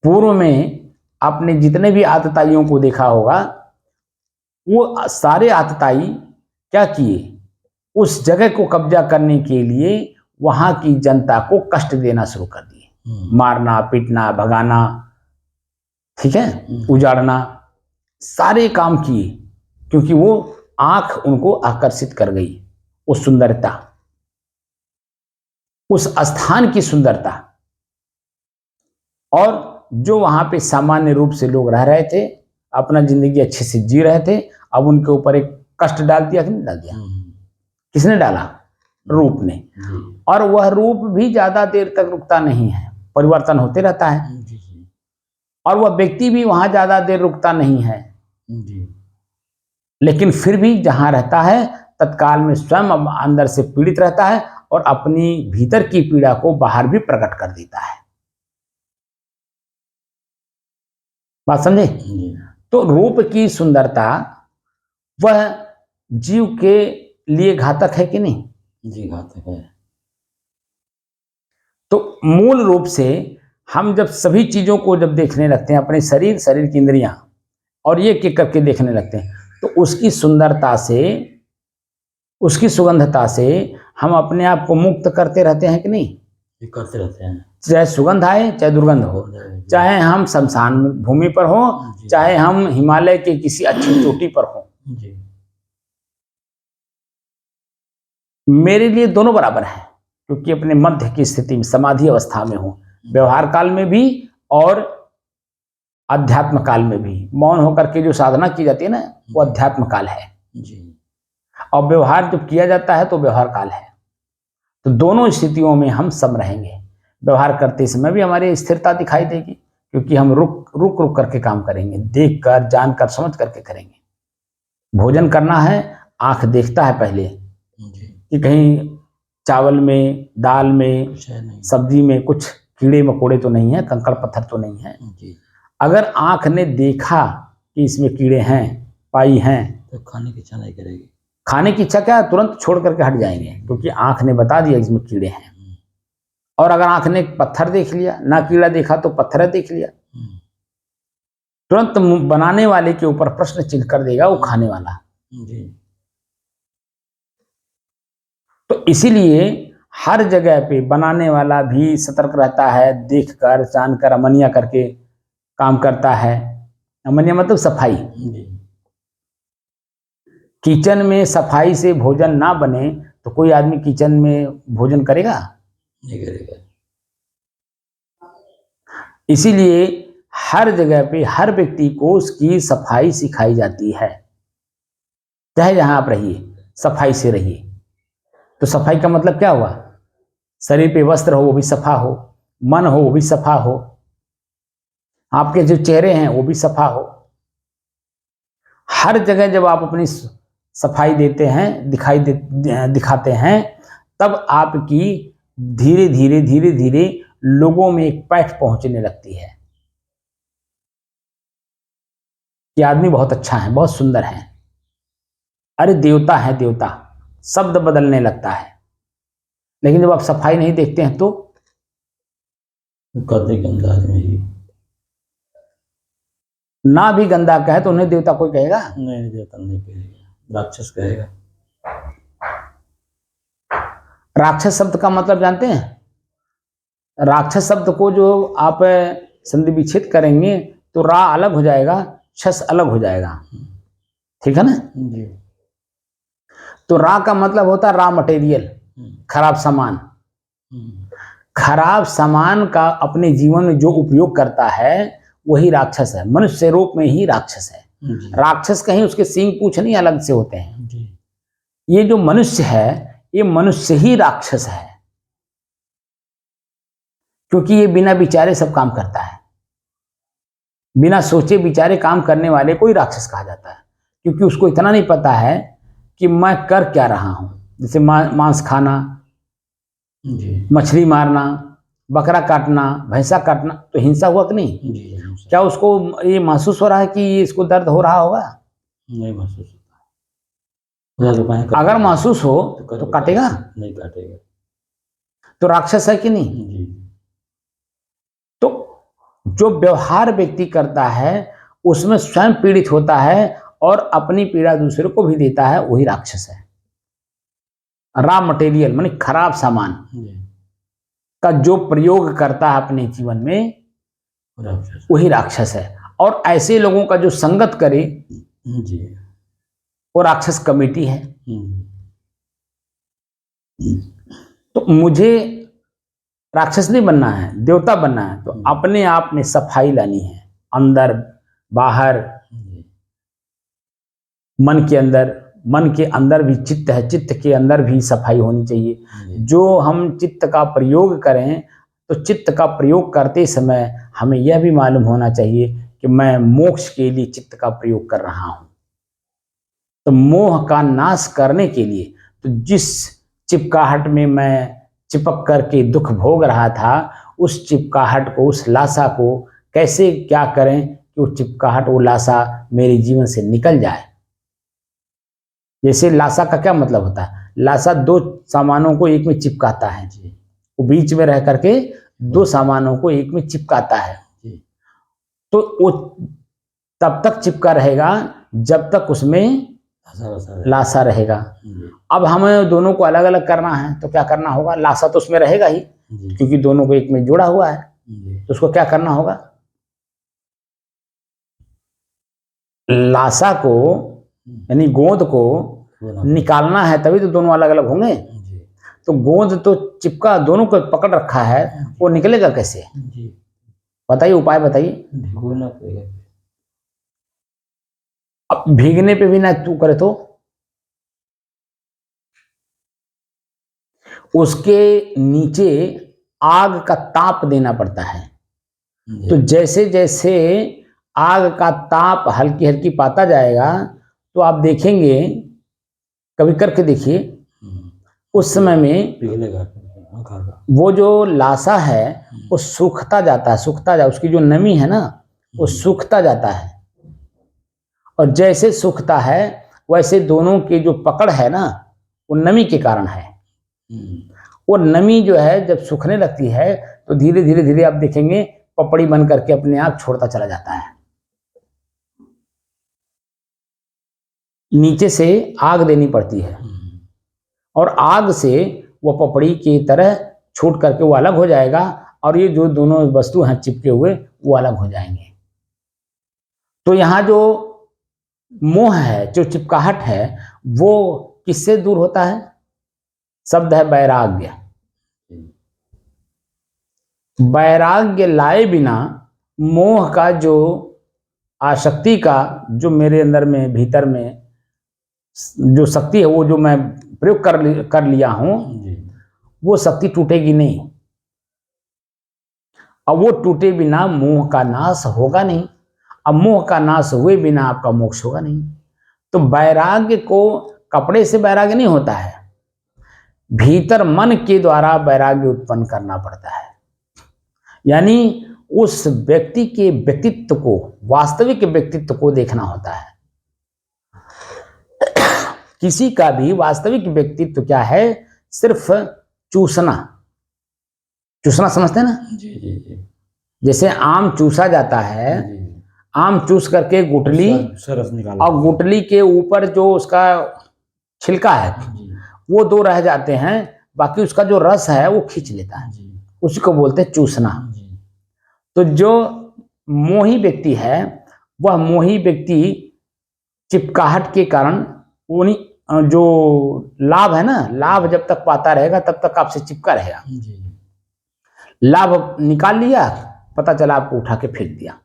पूर्व में आपने जितने भी आतताइयों को देखा होगा, वो सारे आतताई क्या किए, उस जगह को कब्जा करने के लिए वहां की जनता को कष्ट देना शुरू कर दिए। मारना, पीटना, भगाना, ठीक है, उजाड़ना, सारे काम किए, क्योंकि वो आंख उनको आकर्षित कर गई। वो सुंदरता, उस स्थान की सुंदरता, और जो वहां पे सामान्य रूप से लोग रह रहे थे, अपना जिंदगी अच्छे से जी रहे थे, अब उनके ऊपर एक कष्ट डाल दिया कि नहीं डाल दिया? किसने डाला? रूप ने। और वह रूप भी ज्यादा देर तक रुकता नहीं है, परिवर्तन होते रहता है। और वह व्यक्ति भी वहां ज्यादा देर रुकता नहीं है, लेकिन फिर भी जहां रहता है तत्काल में स्वयं अंदर से पीड़ित रहता है और अपनी भीतर की पीड़ा को बाहर भी प्रकट कर देता है। बात समझे? तो रूप की सुंदरता वह जीव के लिए घातक है कि नहीं? जी घातक है। तो मूल रूप से हम जब सभी चीजों को जब देखने लगते हैं, अपने शरीर, शरीर की इंद्रियां, और ये एक करके देखने लगते हैं, तो उसकी सुंदरता से, उसकी सुगंधता से हम अपने आप को मुक्त करते रहते हैं कि नहीं? करते रहते हैं। चाहे सुगंध आए चाहे दुर्गंध हो, चाहे हम शमशान भूमि पर हो, चाहे हम हिमालय के किसी अच्छी चोटी पर हो, मेरे लिए दोनों बराबर है, क्योंकि अपने मध्य की स्थिति में, समाधि अवस्था में हूं, व्यवहार काल में भी और अध्यात्म काल में भी। मौन होकर के जो साधना की जाती है ना, वो अध्यात्म काल है जी। और व्यवहार जब किया जाता है तो व्यवहार काल है। तो दोनों स्थितियों में हम सम रहेंगे। व्यवहार करते समय भी हमारी स्थिरता दिखाई देगी, क्योंकि हम रुक रुक रुक करके काम करेंगे, देख कर, जान कर, समझ करके करेंगे। भोजन करना है, आंख देखता है पहले कि कहीं चावल में, दाल में, सब्जी में कुछ कीड़े मकोड़े तो नहीं है, कंकड़ पत्थर तो नहीं है। अगर आंख ने देखा कि इसमें कीड़े हैं, पाई हैं, तो खाने की इच्छा नहीं करेगी। खाने की इच्छा क्या, तुरंत छोड़ करके हट जाएंगे, क्योंकि आंख ने बता दिया इसमें कीड़े हैं। और अगर आंख ने पत्थर देख लिया, ना कीड़ा देखा तो पत्थर देख लिया, तुरंत बनाने वाले के ऊपर प्रश्न चिन्ह कर देगा वो खाने वाला। तो इसीलिए हर जगह पे बनाने वाला भी सतर्क रहता है, देखकर, जानकर, अमनिया करके काम करता है। अमनिया मतलब सफाई। किचन में सफाई से भोजन ना बने तो कोई आदमी किचन में भोजन करेगा? नहीं करेगा। इसीलिए हर जगह पे हर व्यक्ति को उसकी सफाई सिखाई जाती है। चाहे जहां आप रहिए, सफाई से रहिए। तो सफाई का मतलब क्या हुआ? शरीर पे वस्त्र हो वो भी सफा हो, मन हो वो भी सफा हो, आपके जो चेहरे हैं वो भी सफा हो। हर जगह जब आप अपनी सफाई देते हैं, दिखाते हैं, तब आपकी धीरे धीरे धीरे धीरे लोगों में एक पैठ पहुंचने लगती है कि आदमी बहुत अच्छा है, बहुत सुंदर है, अरे देवता है, देवता, शब्द बदलने लगता है। लेकिन जब आप सफाई नहीं देखते हैं तो कहते गंदा आदमी ही, ना भी गंदा कहे तो उन्हें देवता कोई कहेगा? नहीं, देवता नहीं कहेगा, राक्षस कहेगा। राक्षस शब्द का मतलब जानते हैं? राक्षस शब्द को जो आप संधि विच्छेद करेंगे तो रा अलग हो जाएगा, छस अलग हो जाएगा, ठीक है ना? जी। तो रा का मतलब होता है रॉ मटेरियल, खराब सामान। खराब सामान का अपने जीवन में जो उपयोग करता है वही राक्षस है। मनुष्य रूप में ही राक्षस है। जी राक्षस कहीं उसके सींग पूंछ नहीं अलग से होते हैं। जी ये जो मनुष्य है ये मनुष्य ही राक्षस है, क्योंकि ये बिना विचारे सब काम करता है। बिना सोचे विचारे काम करने वाले को ही राक्षस कहा जाता है, क्योंकि उसको इतना नहीं पता है कि मैं कर क्या रहा हूं। जैसे मांस खाना, जी मछली मारना, बकरा काटना, भैंसा काटना, तो हिंसा हुआ कि नहीं? जी क्या उसको ये महसूस हो रहा है कि इसको दर्द हो रहा होगा? नहीं महसूस होता। खुदा तो कहें कर अगर महसूस हो तो काटेगा? नहीं काटेगा। तो राक्षस है कि नहीं? जी तो जो व्यवहार व्यक्ति करता है उसमें स्वयं पीड़ित होता है और अपनी पीड़ा दूसरे को भी देता है, वही राक्षस है। रॉ मटेरियल माने खराब सामान जी का जो प्रयोग करता है अपने जीवन में, राक्षस वही राक्षस है। और ऐसे लोगों का जो संगत करे जी वो राक्षस कमेटी है। हम्म, तो मुझे राक्षस नहीं बनना है, देवता बनना है, तो अपने आप में सफाई लानी है, अंदर बाहर। जी मन के अंदर भी चित्त है, चित्त के अंदर भी सफाई होनी चाहिए। जी जो हम चित्त का प्रयोग करें तो चित्त का प्रयोग करते समय हमें यह भी मालूम होना चाहिए कि मैं मोक्ष के लिए चित्त का प्रयोग कर रहा हूं। तो मोह का नाश करने के लिए, तो जिस चिपकाहट में मैं चिपक करके दुख भोग रहा था, उस चिपकाहट को, उस लाशा को कैसे क्या करें कि वो चिपकाहट, वो लाशा मेरे जीवन से निकल जाए। जैसे लाशा का क्या मतलब होता है? लाशा दो सामानों को एक में चिपकाता है, जी वो बीच में रह करके दो सामानों को एक में चिपकाता है। जी तो वो तब तक चिपका रहेगा जब तक उसमें लाशा रहेगा। जी अब हमें दोनों को अलग अलग करना है तो क्या करना होगा? लाशा तो उसमें रहेगा ही, जी क्योंकि दोनों को एक में जोड़ा हुआ है। जी तो उसको क्या करना होगा? लाशा को यानी गोंद को निकालना है, तभी तो दोनों अलग अलग होंगे। जी तो गोंद तो चिपका, दोनों को पकड़ रखा है, वो निकलेगा कैसे? जी बताइए, उपाय बताइए। भिगोना पड़ेगा। अब भीगने पे भी ना तू करे तो उसके नीचे आग का ताप देना पड़ता है। तो जैसे जैसे आग का ताप हल्की हल्की पाता जाएगा तो आप देखेंगे, कभी करके देखिए, उस समय में पिघलेगा वो जो लाशा है वो सूखता जाता है, उसकी जो नमी है ना वो सूखता जाता है। और जैसे सूखता है वैसे दोनों की जो पकड़ है ना वो नमी के कारण है। वो नमी जो है जब सूखने लगती है तो धीरे धीरे धीरे आप देखेंगे पपड़ी बन करके अपने आप छोड़ता चला जाता है। नीचे से आग देनी पड़ती है और आग से वो पपड़ी की तरह छूट करके वो अलग हो जाएगा, और ये जो दोनों वस्तु हैं चिपके हुए वो अलग हो जाएंगे। तो यहाँ जो मोह है, जो चिपकाहट है, वो किससे दूर होता है? शब्द है वैराग्य। वैराग्य लाए बिना मोह का जो आसक्ति का जो मेरे अंदर में भीतर में जो शक्ति है, वो जो मैं प्रयोग कर लिया हूं, वो शक्ति टूटेगी नहीं। अब वो टूटे बिना मोह का नाश होगा नहीं। अब मोह का नाश हुए बिना आपका मोक्ष होगा नहीं। तो वैराग्य को कपड़े से वैराग्य नहीं होता है, भीतर मन के द्वारा वैराग्य उत्पन्न करना पड़ता है। यानी उस व्यक्ति के व्यक्तित्व को, वास्तविक व्यक्तित्व को देखना होता है। किसी का भी वास्तविक व्यक्तित्व क्या है? सिर्फ चूसना समझते हैं ना? जी जी जी जैसे आम चूसा जाता है, आम चूस करके गुठली रस निकाला और गुठली के ऊपर जो उसका छिलका है वो दो रह जाते हैं, बाकी उसका जो रस है वो खींच लेता है, उसी को बोलते हैं चूसना। तो जो मोही व्यक्ति है वह मोही व्यक्ति चिपकाहट के कारण उन्हीं जो लाभ है ना, लाभ जब तक पाता रहेगा तब तक आपसे चिपका रहेगा। लाभ निकाल लिया, पता चला आपको उठा के फेंक दिया।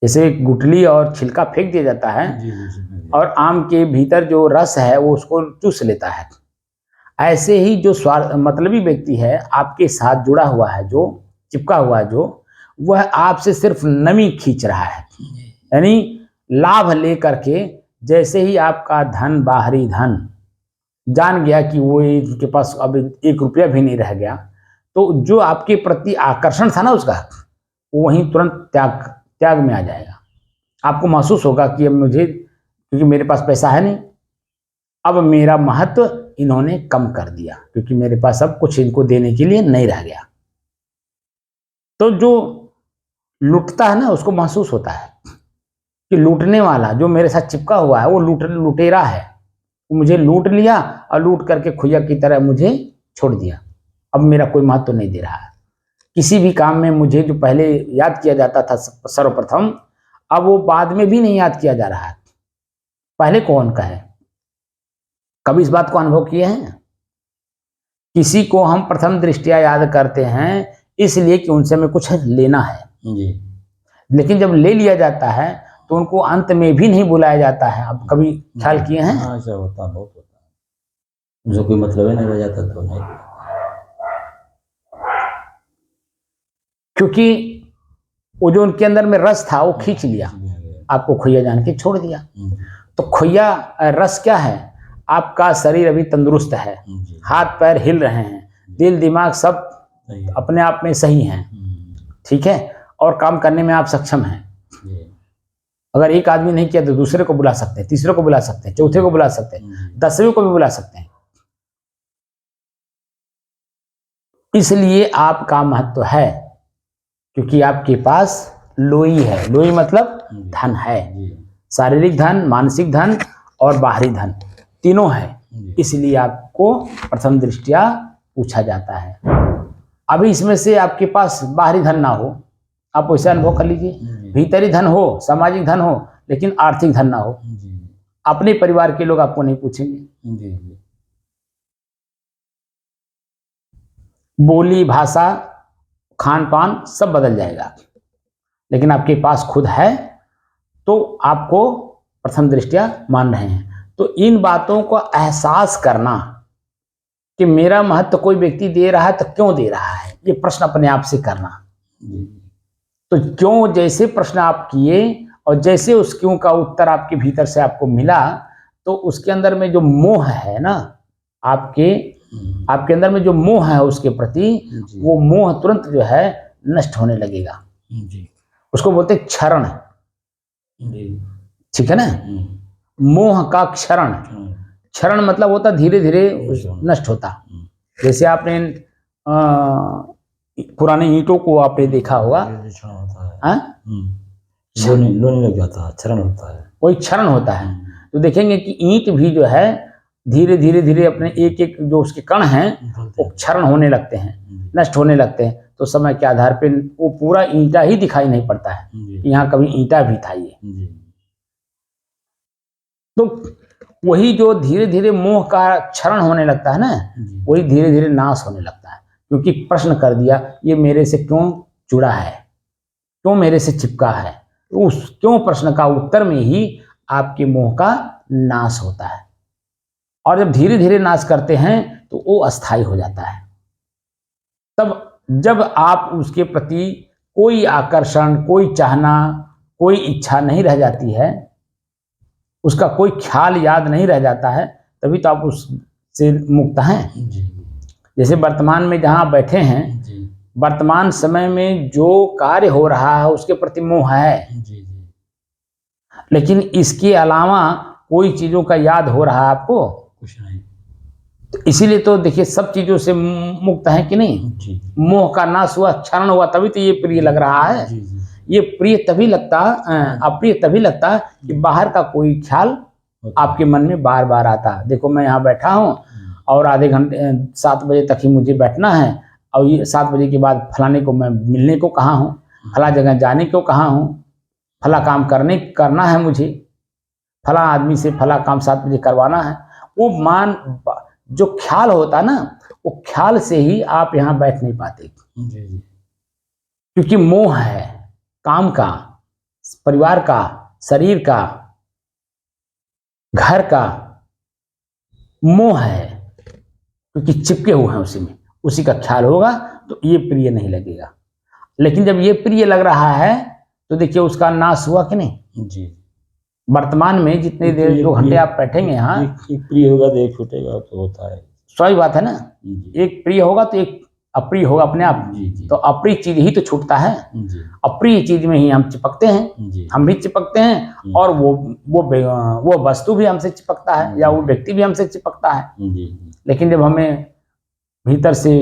जैसे गुठली और छिलका फेंक दिया जाता है जी जी जी और आम के भीतर जो रस है वो उसको चूस लेता है, ऐसे ही जो स्वार्थ मतलबी व्यक्ति है आपके साथ जुड़ा हुआ है, जो चिपका हुआ है, जो वह आपसे सिर्फ नमी खींच रहा है, यानी लाभ ले करके। जैसे ही आपका धन, बाहरी धन जान गया कि वो इनके पास अब 1 रुपया भी नहीं रह गया, तो जो आपके प्रति आकर्षण था ना उसका, वो वहीं तुरंत त्याग त्याग में आ जाएगा। आपको महसूस होगा कि अब मुझे, क्योंकि मेरे पास पैसा है नहीं, अब मेरा महत्व इन्होंने कम कर दिया, क्योंकि मेरे पास अब कुछ इनको देने के लिए नहीं रह गया। तो जो लूटता है ना उसको महसूस होता है कि लूटने वाला जो मेरे साथ चिपका हुआ है वो लुटेरा है, वो मुझे लूट लिया और लूट करके खुया की तरह मुझे छोड़ दिया। अब मेरा कोई महत्व नहीं दे रहा है। किसी भी काम में मुझे जो पहले याद किया जाता था सर्वप्रथम, अब वो बाद में भी नहीं याद किया जा रहा है, पहले कौन का है। कभी इस बात को अनुभव किए हैं? किसी को हम प्रथम दृष्टिया याद करते हैं इसलिए कि उनसे हमें कुछ लेना है, जी। लेकिन जब ले लिया जाता है तो उनको अंत में भी नहीं बुलाया जाता है। अब कभी ख्याल किए हैं? हाँ, ऐसा होता, बहुत होता है। जो कोई मतलब ही नहीं रह जाता तो नहीं। क्योंकि वो जो उनके अंदर में रस था वो खींच लिया, आपको खुया जान के छोड़ दिया। तो खुया रस क्या है? आपका शरीर अभी तंदुरुस्त है, हाथ पैर हिल रहे हैं, दिल दिमाग सब अपने आप में सही हैं, ठीक है, और काम करने में आप सक्षम हैं। अगर एक आदमी नहीं किया तो दूसरे को बुला सकते हैं, तीसरे को बुला सकते हैं, चौथे को बुला सकते हैं, 10वें को भी बुला सकते हैं। इसलिए आपका महत्व है क्योंकि आपके पास लोई है। लोई मतलब धन है, शारीरिक धन, मानसिक धन और बाहरी धन तीनों है। इसलिए आपको प्रथम दृष्टिया पूछा जाता है। अभी इसमें से आपके पास बाहरी धन ना हो, आप वैसे अनुभव कर लीजिए। भीतरी धन हो, सामाजिक धन हो, लेकिन आर्थिक धन ना हो, अपने परिवार के लोग आपको नहीं पूछेंगे। बोली, भाषा, खान पान सब बदल जाएगा। लेकिन आपके पास खुद है तो आपको प्रथम दृष्टिया मान रहे हैं। तो इन बातों को एहसास करना कि मेरा महत्व कोई व्यक्ति दे रहा है तो क्यों दे रहा है, ये प्रश्न अपने आप से करना। तो क्यों जैसे प्रश्न आप किए और जैसे उस क्यों का उत्तर आपके भीतर से आपको मिला, तो उसके अंदर में जो मोह है ना, आपके अंदर में जो मोह है उसके प्रति, वो मोह तुरंत जो है नष्ट होने लगेगा। उसको बोलते क्षरण, ठीक है ना। मोह का क्षरण, क्षरण मतलब होता धीरे धीरे नष्ट होता। जैसे आपने पुराने ईंटों को आपने देखा होगा, लोने लग जाता है, क्षरण होता है, वही क्षरण होता है। तो देखेंगे कि ईंट भी जो है धीरे धीरे धीरे अपने एक एक जो उसके कण हैं वो क्षरण होने लगते हैं, नष्ट होने लगते हैं। तो समय के आधार पे वो पूरा ईंटा ही दिखाई नहीं पड़ता है कि यहाँ कभी ईंटा भी था ये। तो वही जो धीरे धीरे मोह का क्षरण होने लगता है ना, वही धीरे धीरे नाश होने लगता है। क्योंकि प्रश्न कर दिया ये मेरे से क्यों जुड़ा है, क्यों मेरे से चिपका है, उस क्यों प्रश्न का उत्तर में ही आपके मोह का नाश होता है। और जब धीरे धीरे नाश करते हैं तो वो अस्थायी हो जाता है। तब जब आप उसके प्रति कोई आकर्षण, कोई चाहना, कोई इच्छा नहीं रह जाती है, उसका कोई ख्याल याद नहीं रह जाता है, तभी तो आप उससे मुक्त हैं। जैसे वर्तमान में जहाँ बैठे हैं, वर्तमान समय में जो कार्य हो रहा है उसके प्रति मोह है, लेकिन इसके अलावा कोई चीजों का याद हो रहा है आपको कुछ नहीं। तो इसीलिए तो देखिए सब चीजों से मुक्त है कि नहीं। मोह का नाश हुआ, क्षरण हुआ, तभी तो ये प्रिय लग रहा है। ये प्रिय तभी लगता, अप्रिय तभी लगता कि बाहर का कोई ख्याल आपके मन में बार बार आता। देखो मैं यहाँ बैठा हूँ और आधे घंटे 7 बजे तक ही मुझे बैठना है, और ये 7 बजे के बाद फलाने को मैं मिलने को कहा हूँ, फला जगह जाने को कहा हूँ, फला काम करना है मुझे, फला आदमी से फला काम 7 बजे करवाना है। वो जो ख्याल होता ना, वो ख्याल से ही आप यहाँ बैठ नहीं पाते, क्योंकि मोह है काम का, परिवार का, शरीर का, घर का मोह है, क्योंकि चिपके हुए हैं उसी में, उसी का ख्याल होगा तो ये प्रिय नहीं लगेगा। लेकिन जब ये प्रिय लग रहा है तो देखिए उसका नाश हुआ कि नहीं। जी। वर्तमान में जितनी देर ये 2 घंटे प्रिय- आप बैठेंगे यहाँ, एक प्रिय होगा तो एक छूटेगा, तो होता है। स्वाभाविक बात है ना, जी एक प्रिय होगा तो एक अप्रिय होगा अपने आप। जी जी तो अप्रिय चीज ही तो छूटता है, जी अप्रिय चीज में ही हम चिपकते हैं, जी हम भी चिपकते हैं और वो वस्तु भी हमसे चिपकता है या वो व्यक्ति भी हमसे चिपकता है। जी लेकिन जब हमें भीतर से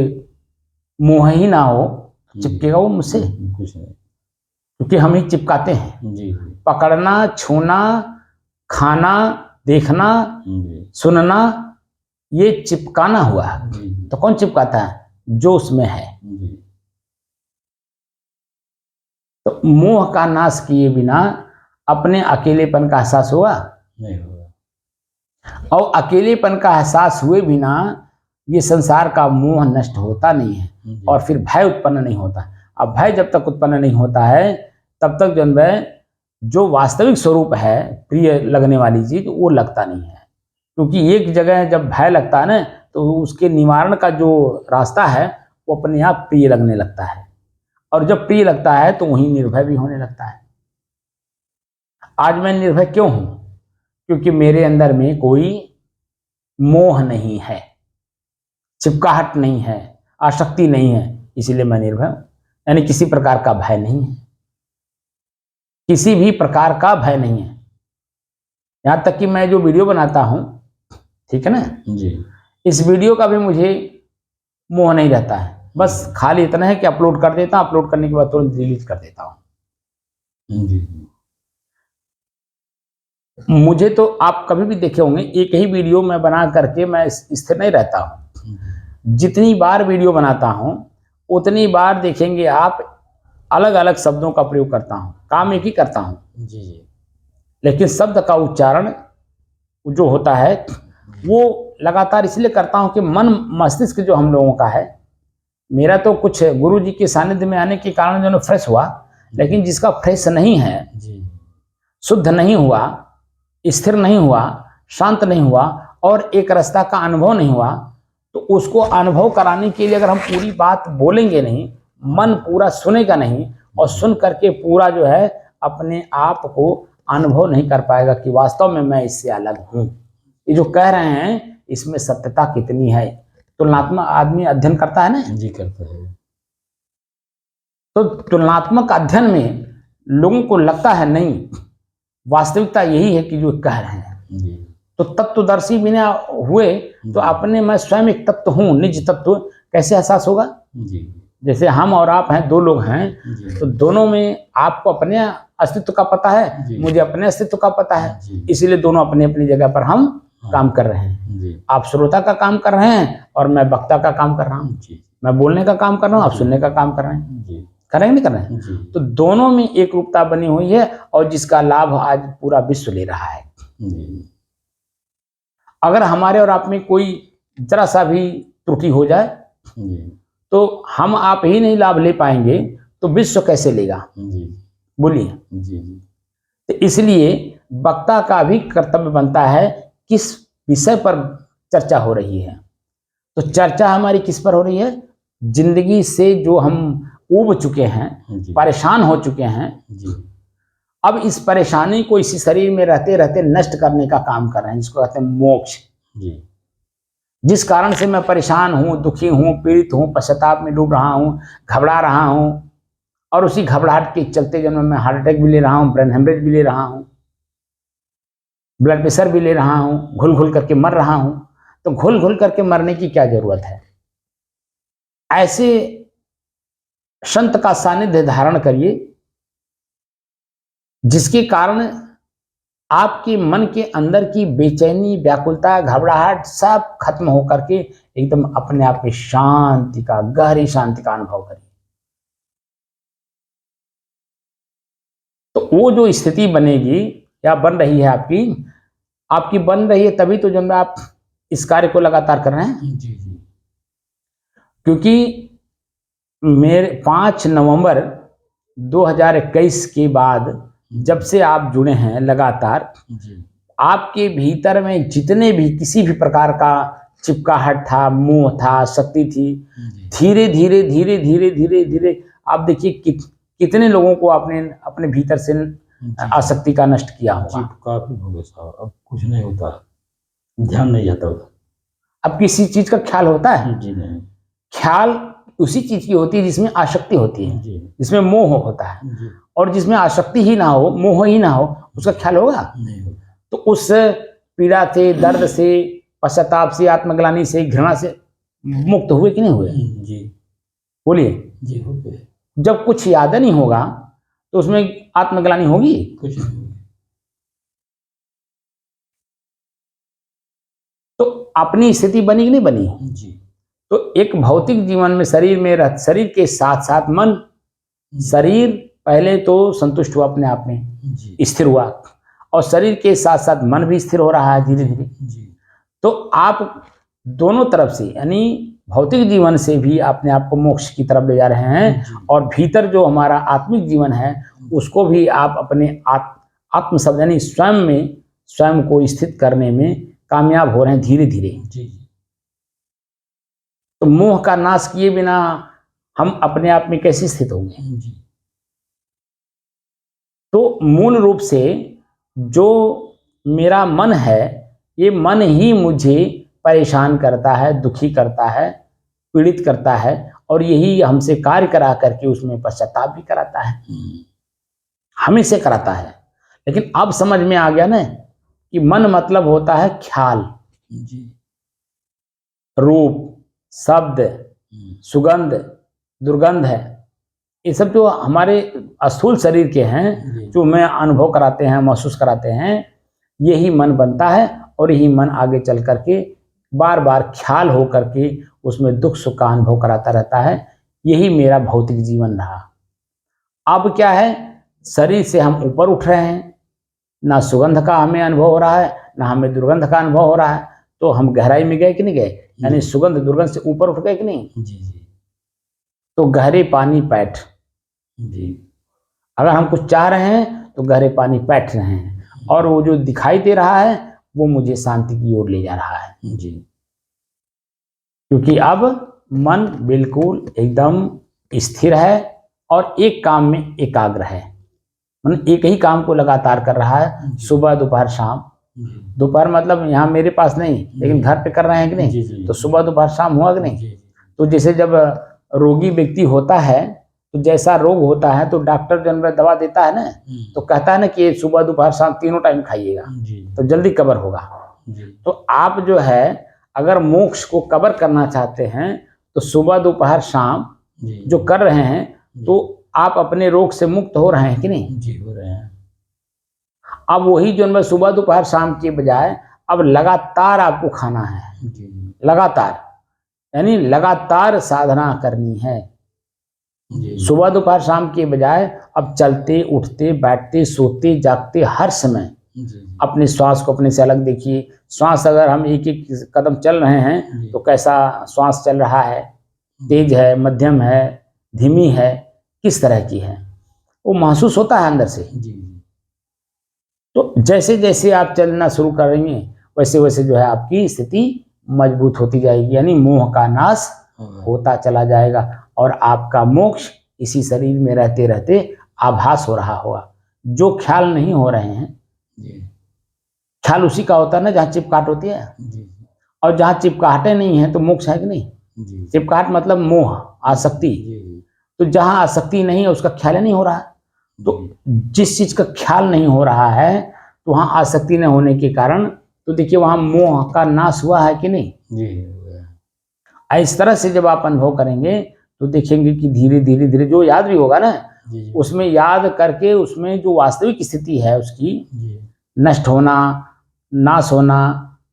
मोह ही ना हो, चिपकेगा वो मुझसे, कुछ नहीं। क्योंकि हम ही चिपकाते हैं। जी पकड़ना, छूना, खाना, देखना, जी सुनना, ये चिपकाना हुआ। जी तो कौन चिपकाता है? जो उसमें है। जी तो मोह का नाश किए बिना अपने अकेलेपन का एहसास होगा नहीं होगा। और अकेलेपन का एहसास हुए बिना ये संसार का मोह नष्ट होता नहीं है और फिर भय उत्पन्न नहीं होता। अब भय जब तक उत्पन्न नहीं होता है तब तक जो वास्तविक स्वरूप है प्रिय लगने वाली चीज वो लगता नहीं है। क्योंकि एक जगह जब भय लगता है ना तो उसके निवारण का जो रास्ता है वो अपने आप प्रिय लगने लगता है और जब प्रिय लगता है तो वहीं निर्भय भी होने लगता है। आज मैं निर्भय क्यों हूं? क्योंकि मेरे अंदर में कोई मोह नहीं है, चिपकाहट नहीं है, आसक्ति नहीं है, इसीलिए मैं निर्भय हूं। यानी किसी प्रकार का भय नहीं है, किसी भी प्रकार का भय नहीं है। यहां तक कि मैं जो वीडियो बनाता हूं, ठीक है ना जी इस वीडियो का भी मुझे मोह नहीं रहता है। बस खाली इतना है कि अपलोड कर देता हूं, अपलोड करने के बाद तुरंत डिलीट कर देता हूं। जी मुझे तो आप कभी भी देखे होंगे एक ही वीडियो में बना करके मैं स्थिर नहीं रहता हूं। जितनी बार वीडियो बनाता हूं उतनी बार देखेंगे आप अलग अलग शब्दों का प्रयोग करता हूं, काम एक ही करता हूं जी जी लेकिन शब्द का उच्चारण जो होता है वो लगातार इसलिए करता हूं कि मन मस्तिष्क जो हम लोगों का है, मेरा तो कुछ गुरु जी के सानिध्य में आने के कारण जो फ्रेश हुआ, लेकिन जिसका फ्रेश नहीं है, जी शुद्ध नहीं हुआ, स्थिर नहीं हुआ, शांत नहीं हुआ और एक रास्ता का अनुभव नहीं हुआ, तो उसको अनुभव कराने के लिए अगर हम पूरी बात बोलेंगे नहीं, मन पूरा सुनेगा नहीं और सुन करके पूरा जो है अपने आप को अनुभव नहीं कर पाएगा कि वास्तव में मैं इससे अलग हूं। ये जो कह रहे हैं इसमें सत्यता कितनी है। तुलनात्मक आदमी अध्ययन करता है ना, जी करता है। तो तुलनात्मक अध्ययन में लोगों को लगता है नहीं, वास्तविकता यही है कि जो कह रहे हैं। जी तो तत्वदर्शी बिना हुए तो अपने मैं स्वयं एक तत्व हूं, निज तत्व कैसे एहसास होगा? जी जैसे हम और आप हैं, दो लोग हैं, जी तो दोनों में आपको अपने अस्तित्व का पता है, जी मुझे अपने अस्तित्व का पता है, जी इसीलिए दोनों अपनी अपनी जगह पर हम काम कर रहे हैं। जी आप श्रोता का काम कर रहे हैं और मैं वक्ता का काम कर रहा हूँ। जी मैं बोलने का काम कर रहा हूँ, आप सुनने का काम कर रहे हैं। जी कर रहे हैं नहीं कर रहे हैं? जी तो दोनों में एक रूपता बनी हुई है और जिसका लाभ आज पूरा विश्व ले रहा है। जी अगर हमारे और आप में कोई जरा सा भी त्रुटि हो जाए जी तो हम आप ही नहीं लाभ ले पाएंगे तो विश्व कैसे लेगा? जी बोलिए। जी तो इसलिए वक्ता का भी कर्तव्य बनता है किस विषय पर चर्चा हो रही है। तो चर्चा हमारी किस पर हो रही है? जिंदगी से जो हम ऊब चुके हैं, जी परेशान हो चुके हैं, जी अब इस परेशानी को इसी शरीर में रहते रहते नष्ट करने का काम कर रहे हैं, जिसको कहते हैं मोक्ष। जी जिस कारण से मैं परेशान हूं, दुखी हूं, पीड़ित हूं, पश्चाताप में डूब रहा हूं, घबरा रहा हूं और उसी घबराहट के चलते जन्म में हार्ट अटैक भी ले रहा हूं, ब्रेन हेमरेज भी ले रहा हूं, ब्लड प्रेशर भी ले रहा हूं, घुल घुल करके मर रहा हूं। तो घुल घुल करके मरने की क्या जरूरत है? ऐसे संत का सानिध्य धारण करिए जिसके कारण आपके मन के अंदर की बेचैनी, व्याकुलता, घबराहट सब खत्म हो करके एकदम अपने आप में शांति का, गहरी शांति का अनुभव करिए। तो वो जो स्थिति बनेगी या बन रही है आपकी बन रही है तभी तो जब आप इस कार्य को लगातार कर रहे हैं। जी जी क्योंकि मेरे 5 नवंबर 2021 के बाद जब से आप जुड़े हैं लगातार, जी आपके भीतर में जितने भी किसी भी प्रकार का चिपकाहट था, मोह था, आसक्ति थी, जी धीरे धीरे धीरे धीरे धीरे धीरे आप देखिए कितने लोगों को आपने अपने भीतर से जी आसक्ति का नष्ट किया जी होगा। काफी हो गया साहब, अब कुछ नहीं होता, ध्यान नहीं जाता उधर। अब किसी चीज का ख्याल होता है? जी नहीं। ख्याल उसी चीज की होती है जिसमें आसक्ति होती है, जी जिसमें मोह होता है। जी और जिसमें आसक्ति ही ना हो, मोह ही ना हो, उसका ख्याल होगा? नहीं होता। तो उस पीड़ा से, दर्द से, पश्चाताप से, आत्मग्लानि से, घृणा से मुक्त हुए कि नहीं हुए? जी बोलिए। जी हो गए। जब कुछ याद नहीं होगा तो उसमें आत्मग्लानि होगी? कुछ नहीं होगा। तो अपनी स्थिति बनी कि नहीं बनी? जी तो एक भौतिक जीवन में शरीर में शरीर के साथ साथ मन, शरीर पहले तो संतुष्ट हुआ अपने आप में, जी स्थिर हुआ, और शरीर के साथ साथ मन भी स्थिर हो रहा है धीरे धीरे। जी तो आप दोनों तरफ से, यानी भौतिक जीवन से भी अपने आप को मोक्ष की तरफ ले जा रहे हैं, जी और भीतर जो हमारा आत्मिक जीवन है उसको भी आप अपने आत्म शब्द यानी स्वयं में, स्वयं को स्थित करने में कामयाब हो रहे हैं धीरे धीरे। जी तो मोह का नाश किए बिना हम अपने आप में कैसे स्थित होंगे? जी तो मूल रूप से जो मेरा मन है, ये मन ही मुझे परेशान करता है, दुखी करता है, पीड़ित करता है, और यही हमसे कार्य करा करके उसमें पश्चाताप भी कराता है, हमें कराता है। लेकिन अब समझ में आ गया ना कि मन मतलब होता है ख्याल, जी रूप, शब्द, सुगंध, दुर्गंध है, ये सब जो हमारे स्थूल शरीर के हैं, जो हमें अनुभव कराते हैं, महसूस कराते हैं, यही मन बनता है, और यही मन आगे चल करके बार बार ख्याल हो करके उसमें दुख सुख का अनुभव कराता रहता है। यही मेरा भौतिक जीवन रहा। अब क्या है, शरीर से हम ऊपर उठ रहे हैं, ना सुगंध का हमें अनुभव हो रहा है, ना हमें दुर्गंध का अनुभव हो रहा है, तो हम गहराई में गए कि नहीं गए? यानी सुगंध दुर्गंध से ऊपर उठ गए कि नहीं? जी जी तो गहरे पानी पैठ, जी अगर हम कुछ चाह रहे हैं तो गहरे पानी बैठ रहे हैं, और वो जो दिखाई दे रहा है वो मुझे शांति की ओर ले जा रहा है। जी क्योंकि अब मन बिल्कुल एकदम स्थिर है और एक काम में एकाग्र है, मतलब एक ही काम को लगातार कर रहा है, सुबह दोपहर शाम। दोपहर मतलब यहाँ मेरे पास नहीं, लेकिन घर पे कर रहे हैं कि नहीं? तो सुबह दोपहर शाम हुआ कि नहीं? तो जैसे जब रोगी व्यक्ति होता है, तो जैसा रोग होता है तो डॉक्टर जब दवा देता है ना, तो कहता है ना कि सुबह दोपहर शाम तीनों टाइम खाइएगा तो जल्दी कवर होगा। तो आप जो है अगर मोक्ष को कवर करना चाहते हैं तो सुबह दोपहर शाम जो कर रहे हैं, तो आप अपने रोग से मुक्त हो रहे हैं कि नहीं? जी हो रहे हैं। अब वही जो सुबह दोपहर शाम के बजाय अब लगातार आपको खाना है, लगातार, यानी लगातार साधना करनी है। सुबह दोपहर शाम के बजाय अब चलते उठते बैठते सोते जागते हर समय अपने श्वास को अपने से अलग देखिए। श्वास अगर हम एक एक कदम चल रहे हैं तो कैसा श्वास चल रहा है, तेज है, मध्यम है, धीमी है, किस तरह की है, वो महसूस होता है अंदर से। तो जैसे जैसे आप चलना शुरू करेंगे वैसे वैसे जो है आपकी स्थिति मजबूत होती जाएगी, यानी मोह का नाश होता चला जाएगा, और आपका मोक्ष इसी शरीर में रहते रहते आभास हो रहा होगा। जो ख्याल नहीं हो रहे हैं, ख्याल उसी का होता है ना जहाँ चिपकाहट होती है, और जहाँ चिपकाहटें नहीं है तो मोक्ष है कि नहीं? चिपकाहट मतलब मोह, आसक्ति। तो जहाँ आसक्ति नहीं है उसका ख्याल नहीं हो रहा है। तो जिस चीज का ख्याल नहीं हो रहा है तो वहाँ आसक्ति न होने के कारण तो देखिए वहाँ मोह का नाश हुआ है कि नहीं? इस तरह से जब आप अनुभव करेंगे तो देखेंगे कि धीरे धीरे धीरे जो याद भी होगा ना, उसमें याद करके उसमें जो वास्तविक स्थिति है उसकी नष्ट होना, नाश होना,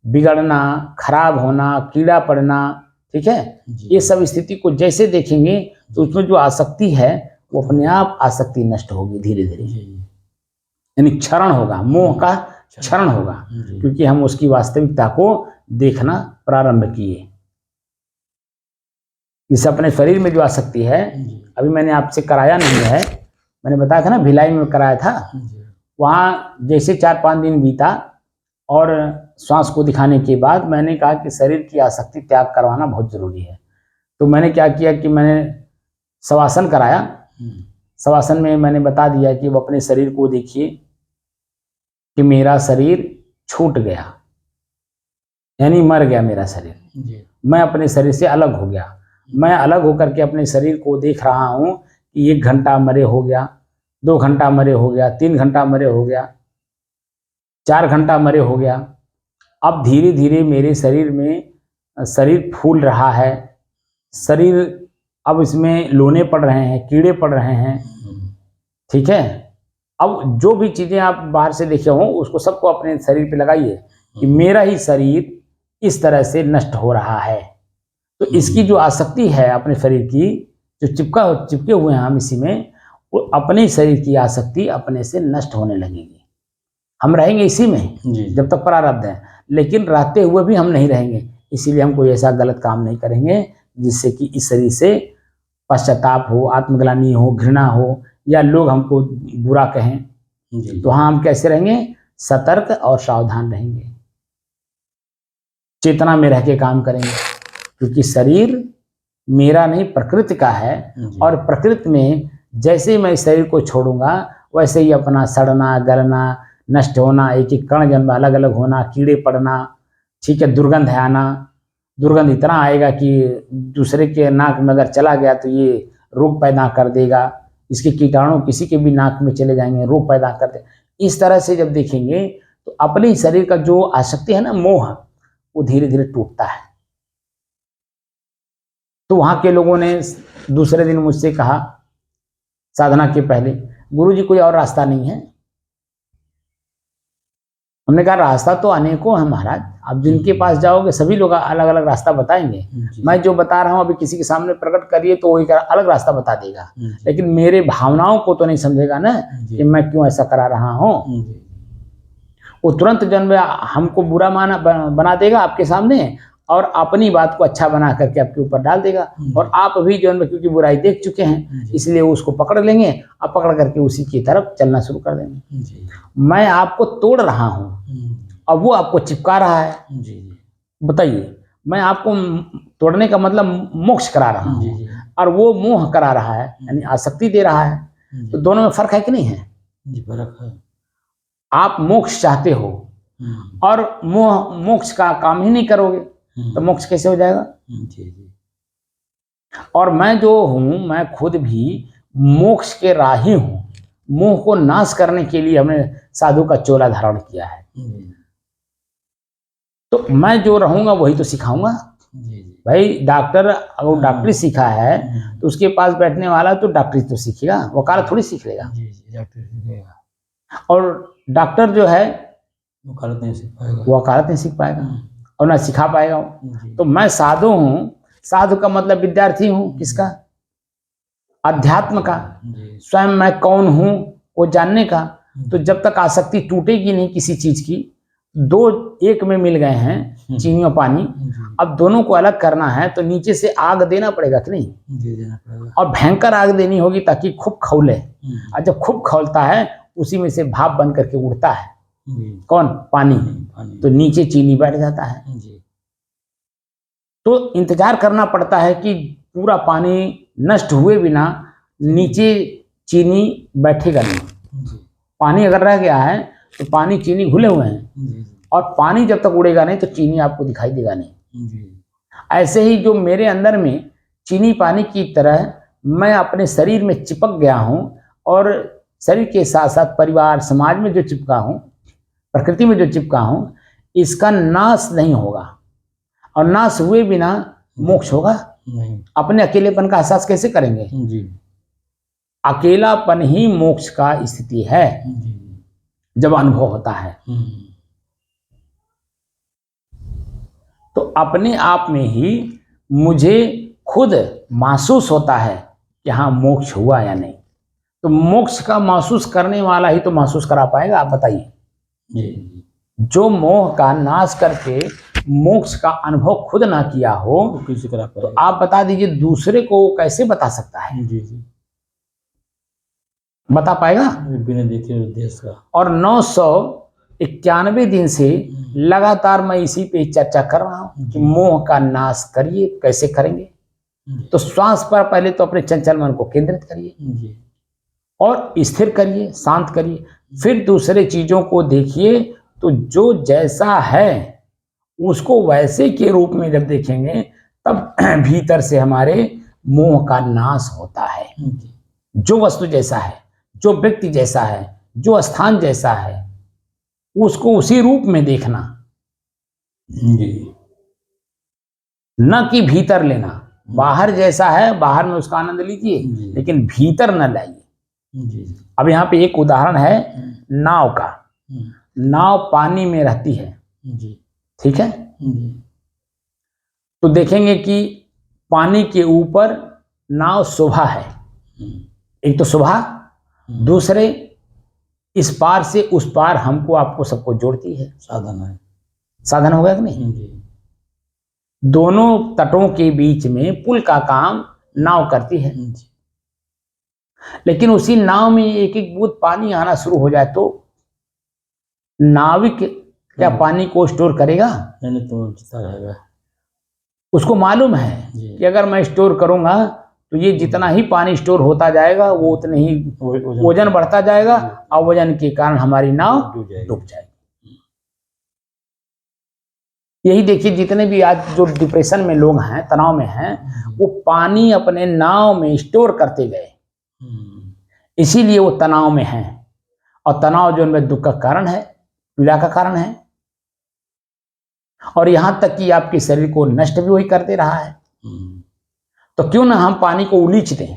बिगड़ना, खराब होना, कीड़ा पड़ना, ठीक है, ये सब स्थिति को जैसे देखेंगे तो उसमें जो आसक्ति है वो अपने आप आसक्ति नष्ट होगी धीरे धीरे, यानी क्षरण होगा, मोह का क्षरण होगा, क्योंकि हम उसकी वास्तविकता को देखना प्रारंभ किए। इस अपने शरीर में जो आसक्ति है, अभी मैंने आपसे कराया नहीं है, मैंने बताया था ना भिलाई में कराया था, वहाँ जैसे 4-5 दिन बीता और श्वास को दिखाने के बाद मैंने कहा कि शरीर की आसक्ति त्याग करवाना बहुत ज़रूरी है। तो मैंने क्या किया कि मैंने शवासन कराया। शवासन में मैंने बता दिया कि वो अपने शरीर को देखिए कि मेरा शरीर छूट गया, यानी मर गया मेरा शरीर जी। मैं अपने शरीर से अलग हो गया। मैं अलग होकर के अपने शरीर को देख रहा हूँ कि 1 घंटा मरे हो गया, 2 घंटा मरे हो गया, 3 घंटा मरे हो गया, 4 घंटा मरे हो गया। अब धीरे धीरे मेरे शरीर में शरीर फूल रहा है, शरीर अब इसमें लोने पड़ रहे हैं, कीड़े पड़ रहे हैं, ठीक है। अब जो भी चीज़ें आप बाहर से देखे हों उसको सबको अपने शरीर पे लगाइए कि मेरा ही शरीर इस तरह से नष्ट हो रहा है। तो इसकी जो आसक्ति है अपने शरीर की, जो चिपके हुए हैं हम इसी में, वो अपने शरीर की आसक्ति अपने से नष्ट होने लगेगी। हम रहेंगे इसी में जी। जब तक प्रारब्ध है, लेकिन रहते हुए भी हम नहीं रहेंगे। इसीलिए हम कोई ऐसा गलत काम नहीं करेंगे जिससे कि इस शरीर से पश्चाताप हो, आत्मग्लानि हो, घृणा हो या लोग हमको बुरा कहें। जी। तो हाँ, हम कैसे रहेंगे? सतर्क और सावधान रहेंगे, चेतना में रह के काम करेंगे, क्योंकि शरीर मेरा नहीं प्रकृति का है। और प्रकृति में जैसे मैं इस शरीर को छोड़ूंगा वैसे ही अपना सड़ना, गलना, नष्ट होना, एक एक कण जन्म अलग अलग होना, कीड़े पड़ना, ठीक है, दुर्गंध आना। दुर्गंध इतना आएगा कि दूसरे के नाक में अगर चला गया तो ये रोग पैदा कर देगा। इसके कीटाणु किसी के भी नाक में चले जाएंगे, रोग पैदा कर दे। इस तरह से जब देखेंगे तो अपने ही शरीर का जो आसक्ति है ना, मोह, वो धीरे धीरे टूटता है। तो वहां के लोगों ने दूसरे दिन मुझसे कहा साधना के पहले, गुरुजी कोई और रास्ता नहीं है? हमने कहा रास्ता तो अनेकों है महाराज, अब जिनके पास जाओगे सभी लोग अलग अलग रास्ता बताएंगे। मैं जो बता रहा हूँ अभी किसी के सामने प्रकट करिए तो वो एक अलग रास्ता बता देगा, लेकिन मेरे भावनाओं को तो नहीं समझेगा ना कि मैं क्यों ऐसा करा रहा हूँ। वो तुरंत जन्म हमको बुरा बना देगा आपके सामने और अपनी बात को अच्छा बना करके आपके ऊपर डाल देगा। और आप भी जन्म क्योंकि बुराई देख चुके हैं इसलिए उसको पकड़ लेंगे, अब पकड़ करके उसी की तरफ चलना शुरू कर देंगे। मैं आपको तोड़ रहा हूँ और वो आपको चिपका रहा है। बताइए, मैं आपको तोड़ने का मतलब मोक्ष करा रहा हूँ और वो मोह करा रहा है, यानी आसक्ति दे रहा है। तो दोनों में फर्क है कि नहीं है? फर्क है। आप मोक्ष चाहते हो और मोक्ष का काम ही नहीं करोगे तो मोक्ष कैसे हो जाएगा? और मैं जो हूं, मैं खुद भी मोक्ष के राही हूं। मोह को नाश करने के लिए हमने साधु का चोला धारण किया है। तो मैं जो रहूंगा वही तो सिखाऊंगा। भाई डॉक्टर अगर डॉक्टरी सीखा है तो उसके पास बैठने वाला तो डॉक्टरी तो सीखेगा, वकालत थोड़ी सीख लेगा। और डॉक्टर जो है वकालत नहीं सीख पाएगा और ना सिखा पाएगा। तो मैं साधु हूँ, साधु का मतलब विद्यार्थी हूँ किसका? अध्यात्म का। स्वयं मैं कौन हूँ वो जानने का। तो जब तक आसक्ति टूटेगी नहीं किसी चीज की, दो एक में मिल गए हैं चीनी और पानी, अब दोनों को अलग करना है तो नीचे से आग देना पड़ेगा कि नहीं? देना पड़ेगा। और भयंकर आग देनी होगी ताकि खूब खौले। और जब खूब खौलता है उसी में से भाप बन करके उड़ता है कौन? पानी। तो नीचे चीनी बैठ जाता है। तो इंतजार करना पड़ता है कि पूरा पानी नष्ट हुए बिना नीचे चीनी बैठेगा नहीं। पानी अगर रह गया है तो पानी चीनी घुले हुए हैं और पानी जब तक उड़ेगा नहीं तो चीनी आपको दिखाई देगा नहीं। ऐसे ही जो मेरे अंदर में चीनी पानी की तरह मैं अपने शरीर में चिपक गया हूँ और शरीर के साथ साथ परिवार समाज में जो चिपका हूँ, प्रकृति में जो चिपका हूँ, इसका नाश नहीं होगा। और नाश हुए बिना मोक्ष होगा नहीं। अपने अकेलेपन का एहसास कैसे करेंगे? अकेलापन ही मोक्ष का स्थिति है जब अनुभव होता है। तो अपने आप में ही मुझे खुद महसूस होता है कि हाँ मोक्ष हुआ या नहीं। तो मोक्ष का महसूस करने वाला ही तो महसूस करा पाएगा। आप बताइए, जो मोह का नाश करके मोक्ष का अनुभव खुद ना किया हो किसी करा पाएगा। तो आप बता दीजिए दूसरे को कैसे बता सकता है? बता पाएगा? बिना देखे देश का। और 991 दिन से लगातार मैं इसी पे चर्चा कर रहा हूं कि मोह का नाश करिए। कैसे करेंगे? तो श्वास पर पहले तो अपने चंचल मन को केंद्रित करिए और स्थिर करिए, शांत करिए। फिर दूसरे चीजों को देखिए तो जो जैसा है उसको वैसे के रूप में जब देखेंगे तब भीतर से हमारे मोह का नाश होता है। जो वस्तु जैसा है, जो व्यक्ति जैसा है, जो स्थान जैसा है, उसको उसी रूप में देखना, न कि भीतर लेना। बाहर जैसा है बाहर में उसका आनंद लीजिए, लेकिन भीतर न लाइए। अब यहाँ पे एक उदाहरण है नाव का। नाव पानी में रहती है, ठीक है? तो देखेंगे कि पानी के ऊपर नाव शोभा है। एक तो शोभा, दूसरे इस पार से उस पार हमको आपको सबको जोड़ती है। साधन है, साधन हो गया कि नहीं? दोनों तटों के बीच में पुल का काम नाव करती है। लेकिन उसी नाव में एक एक बूंद पानी आना शुरू हो जाए तो नाविक क्या पानी को स्टोर करेगा? नहीं, तो जितना रहेगा। उसको मालूम है कि अगर मैं स्टोर करूंगा तो ये जितना ही पानी स्टोर होता जाएगा वो उतने ही वजन बढ़ता जाएगा और वजन के कारण हमारी नाव डूब जाएगी। यही देखिए, जितने भी आज जो डिप्रेशन में लोग हैं, तनाव में हैं, वो पानी अपने नाव में स्टोर करते गए, इसीलिए वो तनाव में हैं। और तनाव जो उनमें दुख का कारण है, पीड़ा का कारण है, और यहां तक कि आपके शरीर को नष्ट भी वही करते रहा है। तो क्यों ना हम पानी को उलीच दें।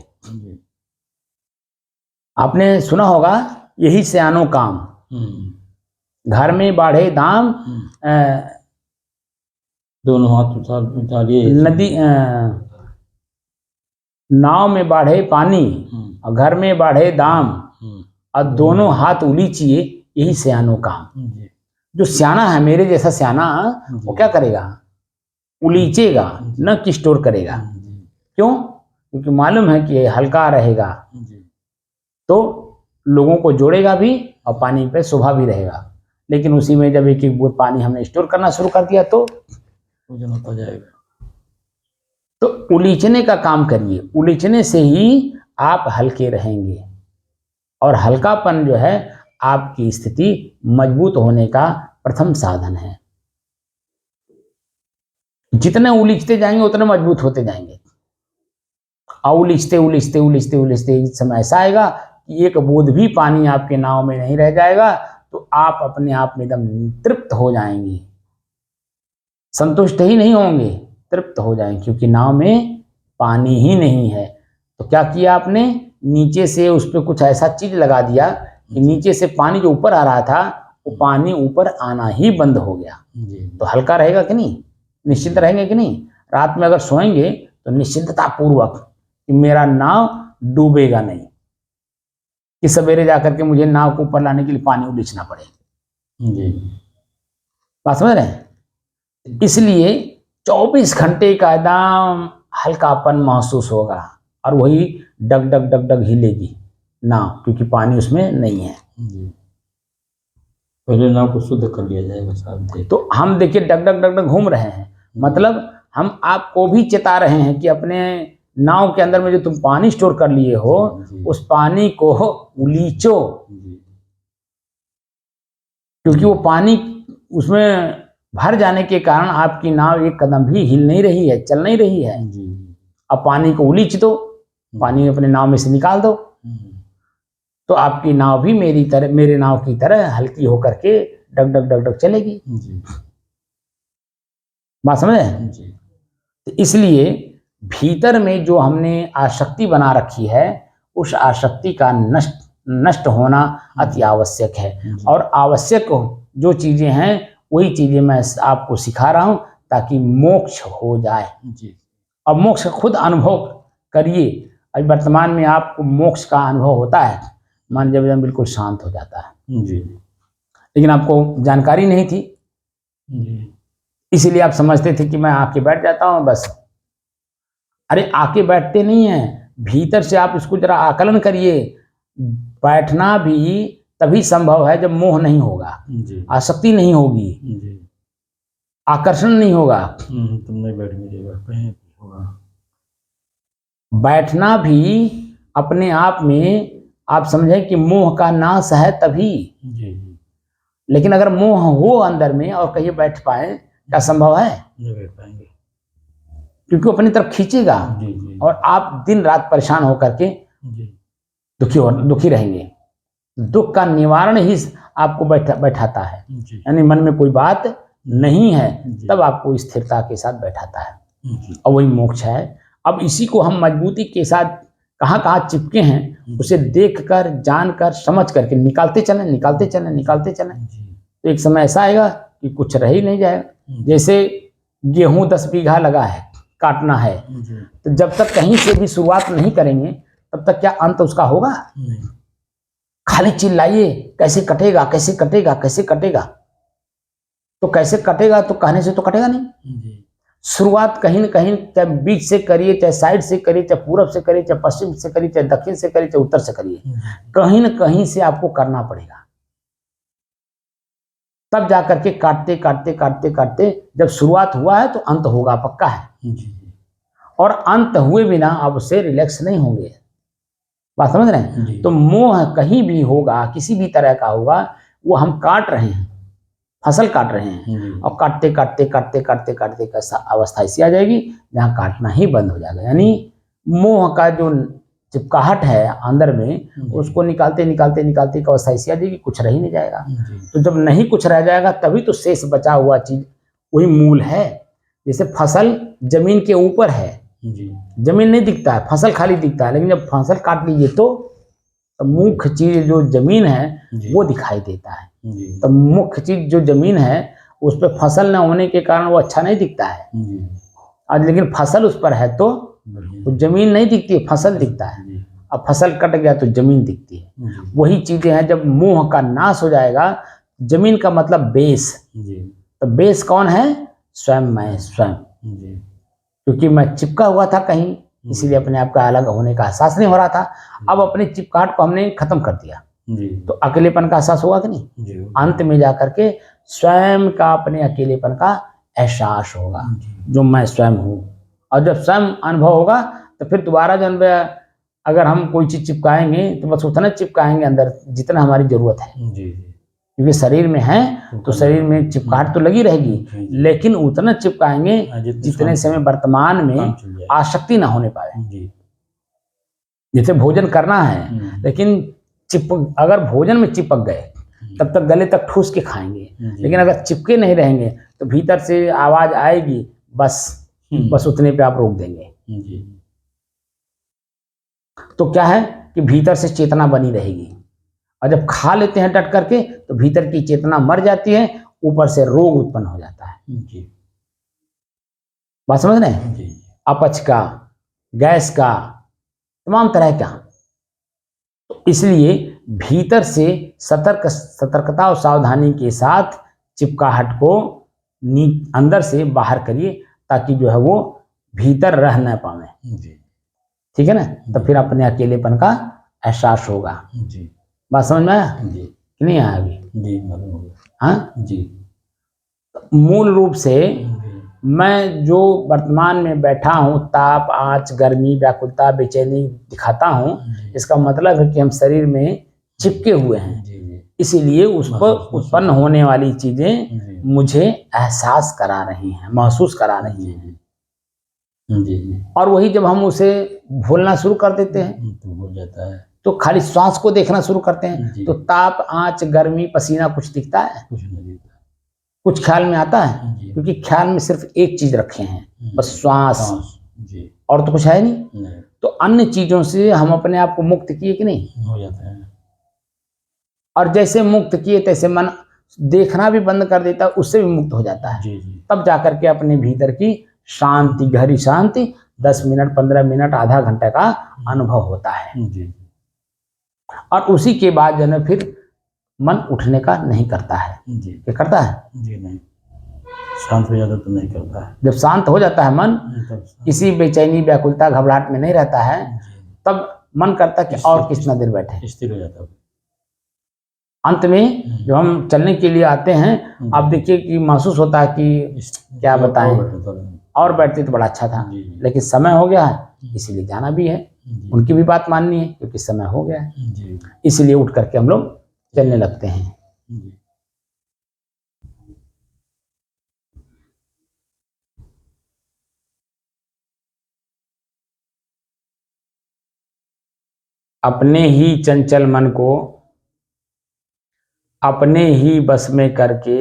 आपने सुना होगा, यही सयानो काम, घर में बाढ़े दाम, दोनों हाथ उठाइए, नदी नाव में बाढ़े पानी और घर में बाढ़े दाम, और दोनों हाथ उलीचिए, यही सयानो काम। जो सियाना है, मेरे जैसा सियाना, वो क्या करेगा? उलीचेगा, न कि स्टोर करेगा। क्यों? क्योंकि मालूम है कि हल्का रहेगा तो लोगों को जोड़ेगा भी और पानी पे शोभा भी रहेगा। लेकिन उसी में जब एक एक बूंद पानी हमने स्टोर करना शुरू कर दिया तो वजन होता जाएगा। तो उलीचने का काम करिए। उलीचने से ही आप हल्के रहेंगे, और हल्कापन जो है आपकी स्थिति मजबूत होने का प्रथम साधन है। जितने उलीचते जाएंगे उतने मजबूत होते जाएंगे। और उलीचते उलीचते उलीचते उलीचते इस समय ऐसा आएगा कि एक बूंद भी पानी आपके नाव में नहीं रह जाएगा, तो आप अपने आप में एकदम तृप्त हो जाएंगे। संतुष्ट ही नहीं होंगे, तृप्त हो जाएंगे, क्योंकि नाव में पानी ही नहीं है। तो क्या किया आपने? नीचे से उस पर कुछ ऐसा चीज लगा दिया कि नीचे से पानी जो ऊपर आ रहा था वो पानी ऊपर आना ही बंद हो गया। तो हल्का रहेगा कि नहीं? निश्चिंत रहेंगे कि नहीं? रात में अगर सोएंगे तो निश्चिंतता पूर्वक कि मेरा नाव डूबेगा नहीं, कि सवेरे जाकर के मुझे नाव को ऊपर लाने के लिए पानी उलीचना पड़े। बात समझ रहे हैं? इसलिए 24 घंटे का एकदम हल्कापन महसूस होगा, और वही डग डग डग डग हिलेगी नाव, क्योंकि पानी उसमें नहीं है। पहले नाव को शुद्ध कर लिया जाएगा साहब। तो हम देखिए डग डग डग डग घूम रहे हैं, मतलब हम आपको भी चेता रहे हैं कि अपने नाव के अंदर में जो तुम पानी स्टोर कर लिए हो, उस पानी को उलीचो, क्योंकि वो पानी उसमें भर जाने के कारण आपकी नाव एक कदम भी हिल नहीं रही है, चल नहीं रही है। अब पानी को उलीच दो, पानी अपने नाव में से निकाल दो, तो आपकी नाव भी मेरे नाव की तरह हल्की होकर के डग डग डग डग चलेगी। बात समझ रहे? तो इसलिए भीतर में जो हमने आसक्ति बना रखी है, उस आसक्ति का नष्ट होना अति आवश्यक है। और आवश्यक जो चीजें हैं वही चीजें मैं आपको सिखा रहा हूं, ताकि मोक्ष हो जाए। अब मोक्ष खुद अनुभव करिए। अभी वर्तमान में आपको मोक्ष का अनुभव होता है, मन जब एकदम बिल्कुल शांत हो जाता है जी। लेकिन आपको जानकारी नहीं थी जी, इसीलिए आप समझते थे कि मैं आके बैठ जाता हूं बस। अरे आके बैठते नहीं है, भीतर से आप इसको जरा आकलन करिए। बैठना भी तभी संभव है जब मोह नहीं होगा, जी आसक्ति नहीं होगी, जी आकर्षण नहीं होगा। तुम नहीं बैठ मिलेगा कहीं होगा। बैठना भी अपने आप में आप समझें कि मोह का नाश है तभी। जी जी लेकिन अगर मोह हो अंदर में और कहीं बैठ पाए, क्या संभव है? नहीं बैठ पाएंगे। क्योंकि वो अपनी तरफ खींचेगा जी जी और आप दिन रात परेशान होकर के जी दुखी रहेंगे। दुख का निवारण ही आपको बैठाता है, जी यानी मन में कोई बात नहीं है जी। तब आपको स्थिरता के साथ बैठाता है, जी और वही मोक्ष है। अब इसी को हम मजबूती के साथ कहाँ कहाँ चिपके हैं उसे देखकर, जानकर, समझ करके निकालते चलें, निकालते चलें, निकालते चलें, जी तो एक समय ऐसा आएगा कि कुछ रह ही नहीं जाएगा। जैसे गेहूं 10 बीघा लगा है, काटना है, जी तो जब तक कहीं से भी शुरुआत नहीं करेंगे तब तक क्या अंत उसका होगा? नहीं। खाली चिल्लाइए कैसे कटेगा, कैसे कटेगा, कैसे कटेगा, तो कैसे कटेगा तो कहने से तो कटेगा नहीं। जी शुरुआत कहीं न कहीं, चाहे बीच से करिए, चाहे साइड से करिए, चाहे पूरब से करिए, चाहे पश्चिम से करिए, चाहे दक्षिण से करिए, चाहे उत्तर से करिए, कहीं न कहीं से आपको करना पड़ेगा। तब जाकर के काटते काटते काटते काटते जब शुरुआत हुआ है तो अंत होगा, पक्का है। जी और अंत हुए बिना आप उससे रिलैक्स नहीं होंगे। बात समझ रहे हैं? जी। तो मोह कहीं भी होगा, किसी भी तरह का होगा, वो हम काट रहे हैं, फसल काट रहे हैं, जी और काटते काटते काटते काटते काटते कैसा अवस्था ऐसी आ जाएगी जहाँ काटना ही बंद हो जाएगा। यानी मोह का जो चिपकाहट है अंदर में, उसको निकालते निकालते निकालते एक अवस्था ऐसी आ जाएगी कुछ रह ही नहीं जाएगा। जी तो जब नहीं कुछ रह जाएगा तभी तो शेष बचा हुआ चीज वही मूल है। जैसे फसल जमीन के ऊपर है, जी जमीन नहीं दिखता है, फसल खाली दिखता है, लेकिन जब फसल काट लीजिए तो मुख्य चीज जो जमीन है जी वो दिखाई देता है। जी तो मुख्य चीज जो जमीन है उस पर फसल न होने के कारण वो अच्छा नहीं दिखता है, जी और लेकिन फसल उस पर है तो जमीन नहीं दिखती है, फसल दिखता है। जी अब फसल कट गया तो जमीन दिखती है। जी वही चीजें हैं, जब मोह का नाश हो जाएगा, जमीन का मतलब बेस, जी तो बेस कौन है? स्वयं, मैं स्वयं। जी क्योंकि मैं चिपका हुआ था कहीं, इसीलिए अपने आप का अलग होने का एहसास नहीं हो रहा था। अब अपने चिपकाहट को हमने खत्म कर दिया जी तो अकेलेपन का एहसास होगा कि नहीं? जी अंत में जाकर के स्वयं का, अपने अकेलेपन का एहसास होगा, जो मैं स्वयं हूँ। और जब स्वयं अनुभव होगा तो फिर दोबारा जन्म, अगर हम कोई चीज चिपकाएंगे तो बस उतना चिपकाएंगे अंदर जितना हमारी जरूरत है, जी क्योंकि शरीर में है तो शरीर में चिपकाहट तो लगी रहेगी, लेकिन उतना चिपकाएंगे जितने से हमें वर्तमान में आसक्ति ना होने पाए। जी जैसे भोजन करना है, लेकिन अगर भोजन में चिपक गए तब तक गले तक ठूस के खाएंगे, लेकिन अगर चिपके नहीं रहेंगे तो भीतर से आवाज आएगी, बस उतने पे आप रोक देंगे। जी तो क्या है कि भीतर से चेतना बनी रहेगी, और जब खा लेते हैं डट करके तो भीतर की चेतना मर जाती है, ऊपर से रोग उत्पन्न हो जाता है। जी बात समझ रहे हैं? जी अपच का, गैस का, तमाम तरह का। तो इसलिए भीतर से सतर्कता और सावधानी के साथ चिपकाहट को अंदर से बाहर करिए, ताकि जो है वो भीतर रह न पावे। जी ठीक है ना? तो फिर अपने अकेलेपन का एहसास होगा। जी बात समझ में आया जी कि नहीं आया अभी? जी मालूम हो गया। हाँ, जी मूल रूप से मैं जो वर्तमान में बैठा हूँ, ताप, आँच, गर्मी, व्याकुलता, बेचैनी दिखाता हूँ, इसका मतलब है कि हम शरीर में चिपके हुए हैं। इसीलिए उस पर उत्पन्न होने वाली चीजें मुझे एहसास करा रही हैं, महसूस करा रही हैं। और वही जब हम उसे भूलना शुरू कर देते हैं तो हो जाता है, तो खाली श्वास को देखना शुरू करते हैं, तो ताप, आँच, गर्मी, पसीना कुछ दिखता है? कुछ नहीं दिखता। कुछ ख्याल में आता है? क्योंकि ख्याल में सिर्फ एक चीज रखे हैं, बस श्वास, जी और तो कुछ है नहीं। तो अन्य चीजों से हम अपने आप को मुक्त किए कि नहीं? हो जाता है। और जैसे मुक्त किए तैसे मन देखना भी बंद कर देता है, उससे भी मुक्त हो जाता है। जी जी तब जाकर के अपने भीतर की शांति, गहरी शांति 10 मिनट, 15 मिनट, आधा घंटे का अनुभव होता है। जी और उसी के बाद जो है फिर मन उठने का नहीं करता है। जी क्या करता है? जी नहीं, शांत हो जाता तो नहीं करता है। जब शांत हो जाता है मन, तब किसी बेचैनी, व्याकुलता, घबराहट में नहीं रहता है, तब मन करता कि और कितना देर बैठे, स्थिर हो जाता है। अंत में जब हम चलने के लिए आते हैं, आप देखिए कि महसूस होता है कि क्या बताएं, और बैठते तो बड़ा अच्छा था, लेकिन समय हो गया है इसीलिए जाना भी है, उनकी भी बात माननी है क्योंकि समय हो गया है, इसलिए उठ करके हम लोग चलने लगते हैं। अपने ही चंचल मन को अपने ही बस में करके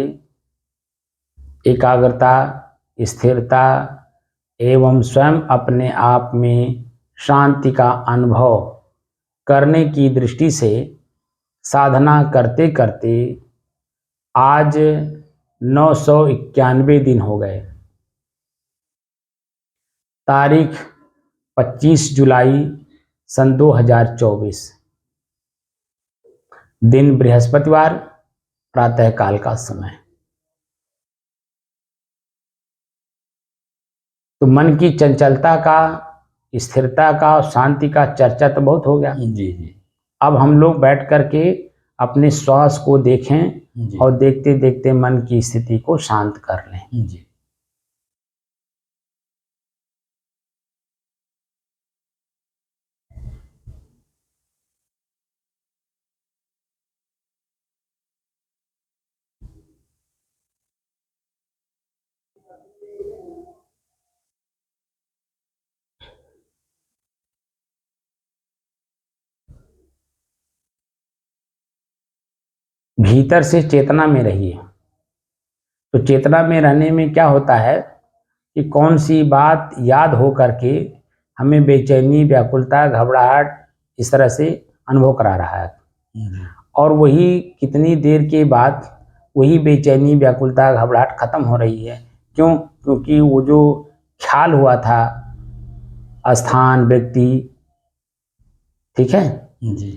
एकाग्रता, स्थिरता एवं स्वयं अपने आप में शांति का अनुभव करने की दृष्टि से साधना करते करते आज 991 दिन हो गए। तारीख 25 जुलाई सन 2024, दिन बृहस्पतिवार, प्रातःकाल का समय। तो मन की चंचलता का, स्थिरता का और शांति का चर्चा तो बहुत हो गया। जी। अब हम लोग बैठ करके अपने श्वास को देखें और देखते देखते मन की स्थिति को शांत कर लें। जी। भीतर से चेतना में रहिए। तो चेतना में रहने में क्या होता है कि कौन सी बात याद हो करके हमें बेचैनी, व्याकुलता, घबराहट इस तरह से अनुभव करा रहा है, और वही कितनी देर के बाद वही बेचैनी, व्याकुलता, घबराहट खत्म हो रही है। क्यों? क्योंकि वो जो ख्याल हुआ था, स्थान, व्यक्ति, ठीक है,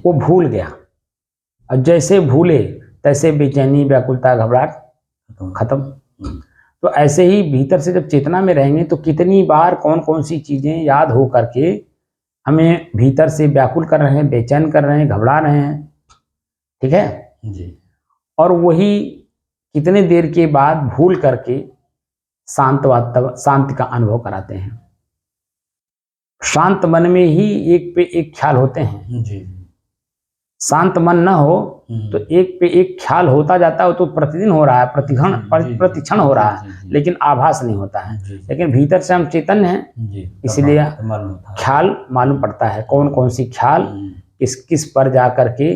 वो भूल गया, और जैसे भूले तैसे बेचैनी, व्याकुलता, घबराहट खत्म। तो ऐसे ही भीतर से जब चेतना में रहेंगे तो कितनी बार कौन कौन सी चीजें याद हो करके हमें भीतर से व्याकुल कर रहे हैं, बेचैन कर रहे हैं, घबरा रहे हैं, ठीक है जी। और वही कितने देर के बाद भूल करके शांति का अनुभव कराते हैं। शांत मन में ही एक पे एक ख्याल होते हैं। जी। शांत मन न हो तो एक पे एक ख्याल होता जाता है, तो प्रतिदिन हो रहा है, प्रतिक्षण हो रहा है, लेकिन आभास नहीं होता है। लेकिन भीतर से हम चैतन्य हैं, इसलिए ख्याल मालूम पड़ता है, कौन कौन सी ख्याल किस किस पर जा करके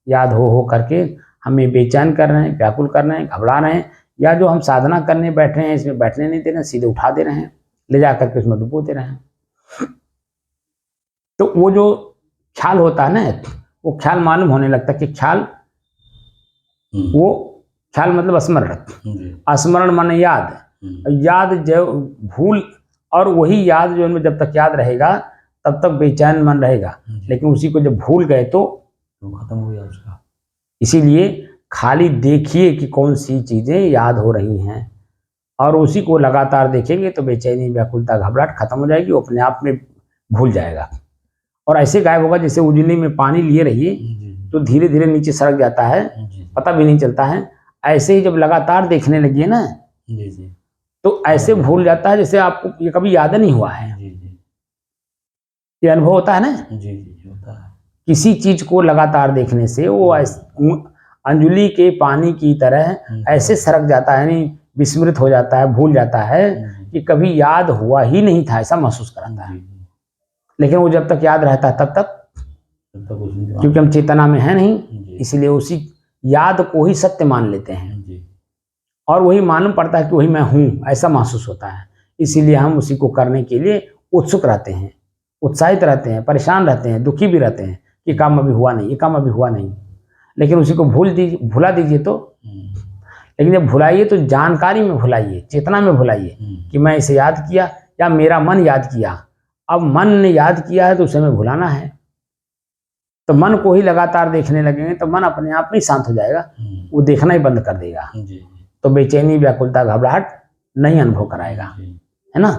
याद हो करके हमें बेचैन कर रहे हैं, व्याकुल कर रहे हैं, घबरा रहे हैं, या जो हम साधना करने बैठ रहे हैं इसमें बैठने नहीं दे रहे हैं, सीधे उठा दे रहे हैं, ले जा करके उसमें डुबो दे रहे हैं। तो वो जो ख्याल होता है ना, वो ख्याल मालूम होने लगता है कि ख्याल, वो ख्याल मतलब स्मरण, स्मरण माने याद, याद जो भूल, और वही याद जो जब तक याद रहेगा तब तक बेचैन मन रहेगा, लेकिन उसी को जब भूल गए तो खत्म हो गया उसका। इसीलिए खाली देखिए कि कौन सी चीजें याद हो रही हैं, और उसी को लगातार देखेंगे तो बेचैनी, व्याकुलता, घबराहट खत्म हो जाएगी, वो अपने आप में भूल जाएगा और ऐसे गायब होगा जैसे उजली में पानी लिए रहिए तो धीरे धीरे नीचे सरक जाता है, पता भी नहीं चलता है। ऐसे ही जब लगातार देखने लगिए ना तो ऐसे भूल जाता है जैसे आपको ये कभी याद नहीं हुआ है। ये अनुभव होता है ना, होता है। किसी चीज को लगातार देखने से वो अंजुली के पानी की तरह ऐसे सरक जाता है, यानी विस्मृत हो जाता है, भूल जाता है कि कभी याद हुआ ही नहीं था, ऐसा महसूस कराता है। लेकिन वो जब तक याद रहता है तब तक क्योंकि हम चेतना में है नहीं, इसलिए उसी याद को ही सत्य मान लेते हैं और वही मालूम पड़ता है कि वही मैं हूं, ऐसा महसूस होता है। इसीलिए हम उसी को करने के लिए उत्सुक रहते हैं, उत्साहित रहते हैं, परेशान रहते हैं, दुखी भी रहते हैं कि काम अभी हुआ नहीं, ये काम अभी हुआ नहीं। लेकिन उसी को भुला दीजिए तो, लेकिन जब भुलाइए तो जानकारी में भुलाइए, चेतना में भुलाइए कि मैं इसे याद किया या मेरा मन याद किया। अब मन ने याद किया है तो उसे हमें भुलाना है, तो मन को ही लगातार देखने लगेंगे तो मन अपने आप में शांत हो जाएगा, वो देखना ही बंद कर देगा, तो बेचैनी, व्याकुलता, घबराहट नहीं अनुभव कराएगा, है ना।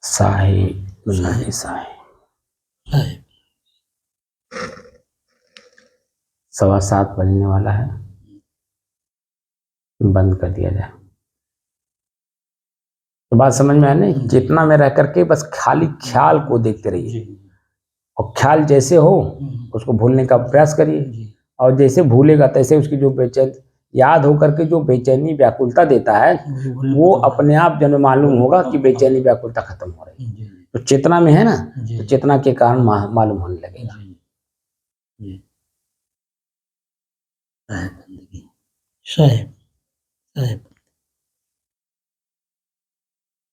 साहिब साहिब साहिब 7:15 बजने वाला है, बंद कर दिया जाए। तो बात समझ में आया नहीं? चेतना में रह करके बस खाली ख्याल को देखते रहिए, और ख्याल जैसे हो उसको भूलने का प्रयास करिए, और जैसे भूलेगा तैसे उसकी जो बेचैन याद होकर के जो बेचैनी व्याकुलता देता है वो अपने आप जब मालूम होगा कि बेचैनी व्याकुलता खत्म हो रही है। तो चेतना में है ना, तो चेतना के कारण मालूम होने लगेगा। साहिब साहिब